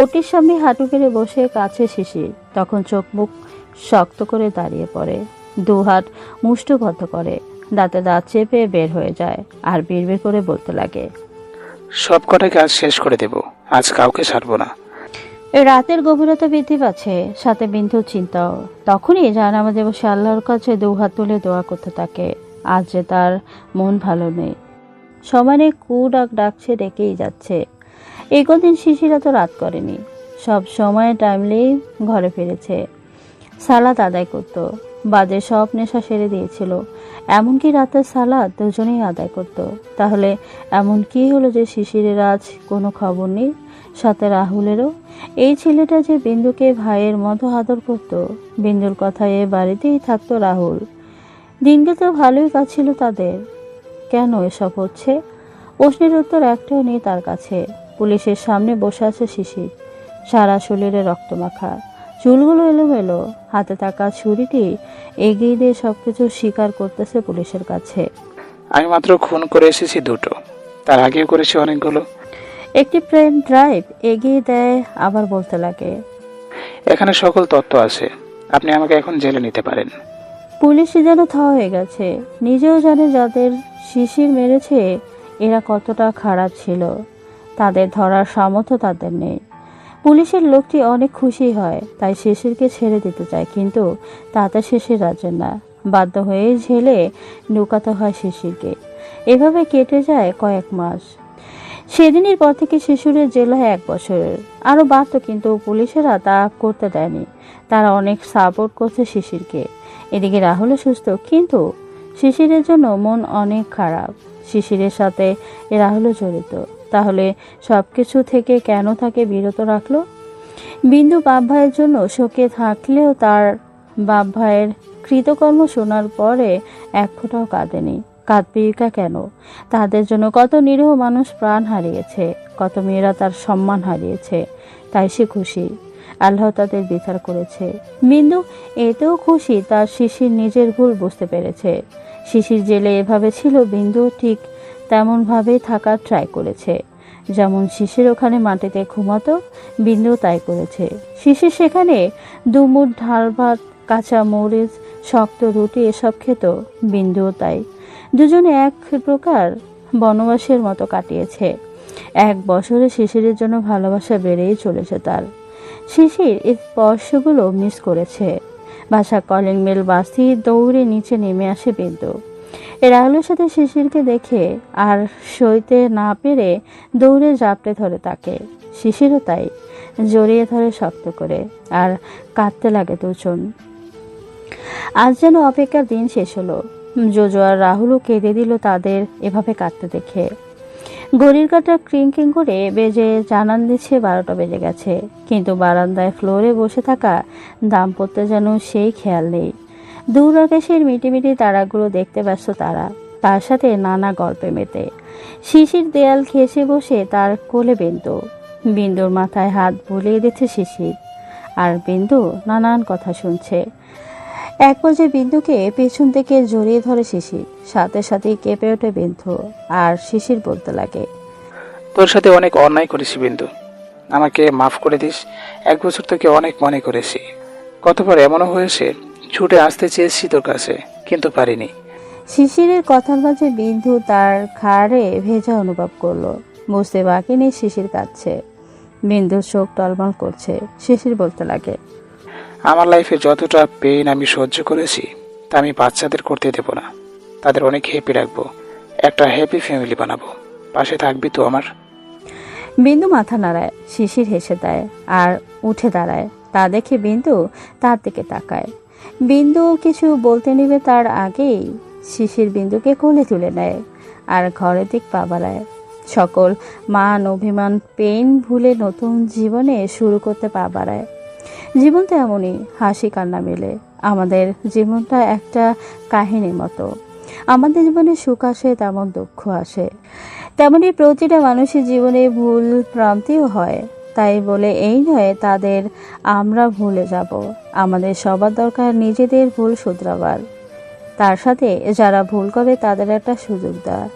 ওটির সামনে হাঁটু গেড়ে বসে কাছে শিশির। তখন চোখ মুখ শক্ত করে দাঁড়িয়ে পড়ে, 2 হাত মুষ্টিবদ্ধ করে, দাঁতে দাঁত চেপে বের হয়ে যায়, আর বিড়বিড় করে বলতে লাগে, সব কটাকে আজ শেষ করে দেব, আজ কাউকে ছাড়বো না। রাতের গভীরতা বৃদ্ধি পাচ্ছে, সাথে বিন্দুর চিন্তাও। তখনই জানামাজে বসে আল্লাহর কাছে 2 হাত তুলে দোয়া করতে থাকে। আজ যে তার মন ভালো নেই, সমানে ডাক ডাকছে, ডেকেই যাচ্ছে। এই কদিন শিশিরা তো রাত করেনি, সব সময় টাইমলি ঘরে ফিরেছে। সালাদ আদায় করত, বাজে সব নেশা সেরে দিয়েছিল। এমনকি রাতের সালাদ দুজনেই আদায় করত। তাহলে এমন কি হলো যে শিশিরের আজ কোনো খবর নেই? সাথে রাহুলেরও। এই ছেলেটা যে বিন্দুকে ভাইয়ের মতো আদর করত। বিন্দুর কথায় এ বাড়িতেই থাকতো রাহুল। দিনকে তো ভালোই কাটছিল তাদের। কেন এসব হচ্ছে? প্রশ্নের উত্তর একটাও নেই তার কাছে। পুলিশের সামনে বসে আছে শিশির, সারা শরীরে রক্তমাখা, চুলগুলো এলোমেলো। হাতে থাকা ছুরিটি এগিয়ে দিয়ে সবকিছু স্বীকার করতেছে পুলিশের কাছে। আমি মাত্র খুন করে এসেছি 2টো, তার আগেও করেছি অনেকগুলো। একটি পেন ড্রাইভ এগিয়ে দেয়, আবার বলতে লাগে, এখানে সকল তথ্য আছে, আপনি আমাকে এখন জেলে নিতে পারেন। পুলিশই যেন থ হয়ে গেছে। নিজেও জানে যাদের শিশির মেরেছে এরা কতটা খারাপ ছিল। তাদের ধরার সামর্থ্য তাদের নেই। পুলিশের লোকটি অনেক খুশি হয়, তাই শিশিরকে ছেড়ে দিতে চায়, কিন্তু তাতে শিশির রাজি না। বাধ্য হয়ে জেলে ঢুকাতে হয় শিশিরকে। এভাবে কেটে যায় কয়েক মাস। সেদিনের পর থেকে শিশুরের জেলায় 1 বছরের আরও বাড়ত, কিন্তু পুলিশেরা তা করতে দেয়নি। তারা অনেক সাপোর্ট করছে শিশিরকে। এদিকে রাহুল সুস্থ, কিন্তু শিশিরের জন্য মন অনেক খারাপ। শিশিরের সাথে রাহুলও জড়িত, তাহলে সবকিছু থেকে কেন তাকে বিরত রাখলো? বিন্দু বাপ ভাইয়ের জন্য শোকে থাকলেও তার বাপ ভাইয়ের কৃতকর্ম শোনার পরে 1 ফোঁটাও কাঁদেনি। কাঁদবিকা কেন? তাদের জন্য কত নিরীহ মানুষ প্রাণ হারিয়েছে, কত মেয়েরা তার সম্মান হারিয়েছে। তাই সে খুশি, আল্লাহ তাদের বিচার করেছে। বিন্দু এতেও খুশি তার শিশির নিজের ভুল বুঝতে পেরেছে। শিশির জেলে এভাবে ছিল, বিন্দু ঠিক তেমনভাবেই থাকার ট্রাই করেছে। যেমন শিশির ওখানে মাটিতে ঘুমাতো, বিন্দু তাই করেছে। শিশির সেখানে 2 মুঠ ঢাল ভাত, কাঁচা মরিচ, শক্ত রুটি এসব খেত। বিন্দুও তাই। দুজনে এক প্রকার বনবাসের মতো কাটিয়েছে। 1 বছরে শিশিরের জন্য ভালোবাসা বেড়েই চলেছে তার। শিশির স্পর্শগুলো মিস করেছে। বাসা কলিং বেল বাজতেই দৌড়ে নিচে নেমে আসে বিন্দু। রাহুলের সাথে শিশিরকে দেখে আর সইতে না পেরে দৌড়ে জাপটে ধরে তাকে। শিশিরও তাই, জড়িয়ে ধরে শক্ত করে, আর কাঁদতে লাগে দুজন। আজ যেন অপেক্ষার দিন শেষ হলো। জোজো আর রাহুলও কেঁদে দিল তাদের এভাবে কাঁদতে দেখে। ঘড়ির কাঁটা ক্রিং করে বেজে জানান দিচ্ছে 12টা বেজে গেছে, কিন্তু বারান্দায় ফ্লোরে বসে থাকা দাম্পত্য যেন সেই খেয়াল নেই। দূর আকাশের মিটিমিটি তারাগুলো দেখতে ব্যস্ত তারা, তার সাথে নানা গল্পে মেতে। শিশির দেয়াল ঘেঁষে বসে তার কোলে বিন্দু। বিন্দুর মাথায় হাত বুলিয়ে দিচ্ছে শিশির, আর বিন্দু নানান কথা শুনছে। এক পর্যায়ে বিন্দুকে পেছন থেকে জড়িয়ে ধরে শিশির, সাথে সাথেই কেঁপে ওঠে বিন্দু, আর শিশির বলতে লাগে, তোর সাথে অনেক অন্যায় করেছি বিন্দু, আমাকে মাফ করে দিস। 1 বছর তোকে অনেক মনে করেছি। কতবার এমনও হয়েছে ছুটে আসতে চেয়েছি তোর কাছে, কিন্তু পারিনি। শিশিরের কথার মাঝে বিন্দু তার ঘাড়ে ভেজা অনুভব করলো। বুঝতে বাকি নেই শিশির কাঁদছে। বিন্দুর চোখ টলমল করছে। শিশির বলতে লাগে, আমার লাইফে যতটা পেইন আমি সহ্য করেছি তা আমি বাচ্চাদের করতে দেব না। তাদের অনেক হ্যাপি রাখবো, একটা হ্যাপি ফ্যামিলি বানাবো। পাশে থাকবি তো আমার? বিন্দু মাথা নাড়ায়। শিশির হেসে দেয় আর উঠে দাঁড়ায়। তা দেখে বিন্দু তার দিকে তাকায়। বিন্দু কিছু বলতে নিবে তার আগেই শিশির বিন্দুকে কোলে তুলে নেয় আর ঘরের দিক পা বাড়ায়। সকল মান অভিমান পেইন ভুলে নতুন জীবনে শুরু করতে পা বাড়ায়। জীবন তো এমনই, হাসি কান্না মিলে। আমাদের জীবনটা একটা কাহিনীর মতো। আমাদের জীবনে সুখ আসে, তেমন দুঃখ আসে। তেমনি প্রতিটা মানুষের জীবনে ভুল ভ্রান্তিও হয়। তাই বলে এই নয় তাদের আমরা ভুলে যাব। আমাদের সবার দরকার নিজেদের ভুল শুধরাবার, তার সাথে যারা ভুল করে তাদের একটা সুযোগ দেওয়া।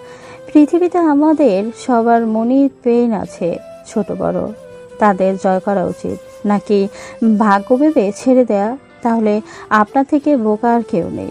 পৃথিবীতে আমাদের সবার মনের পেইন আছে, ছোট বড়। তাদের জয় করা উচিত, নাকি ভাগ্য ভেবে ছেড়ে দেয়া? তাহলে আপনার থেকে বোকা আর কেউ নেই।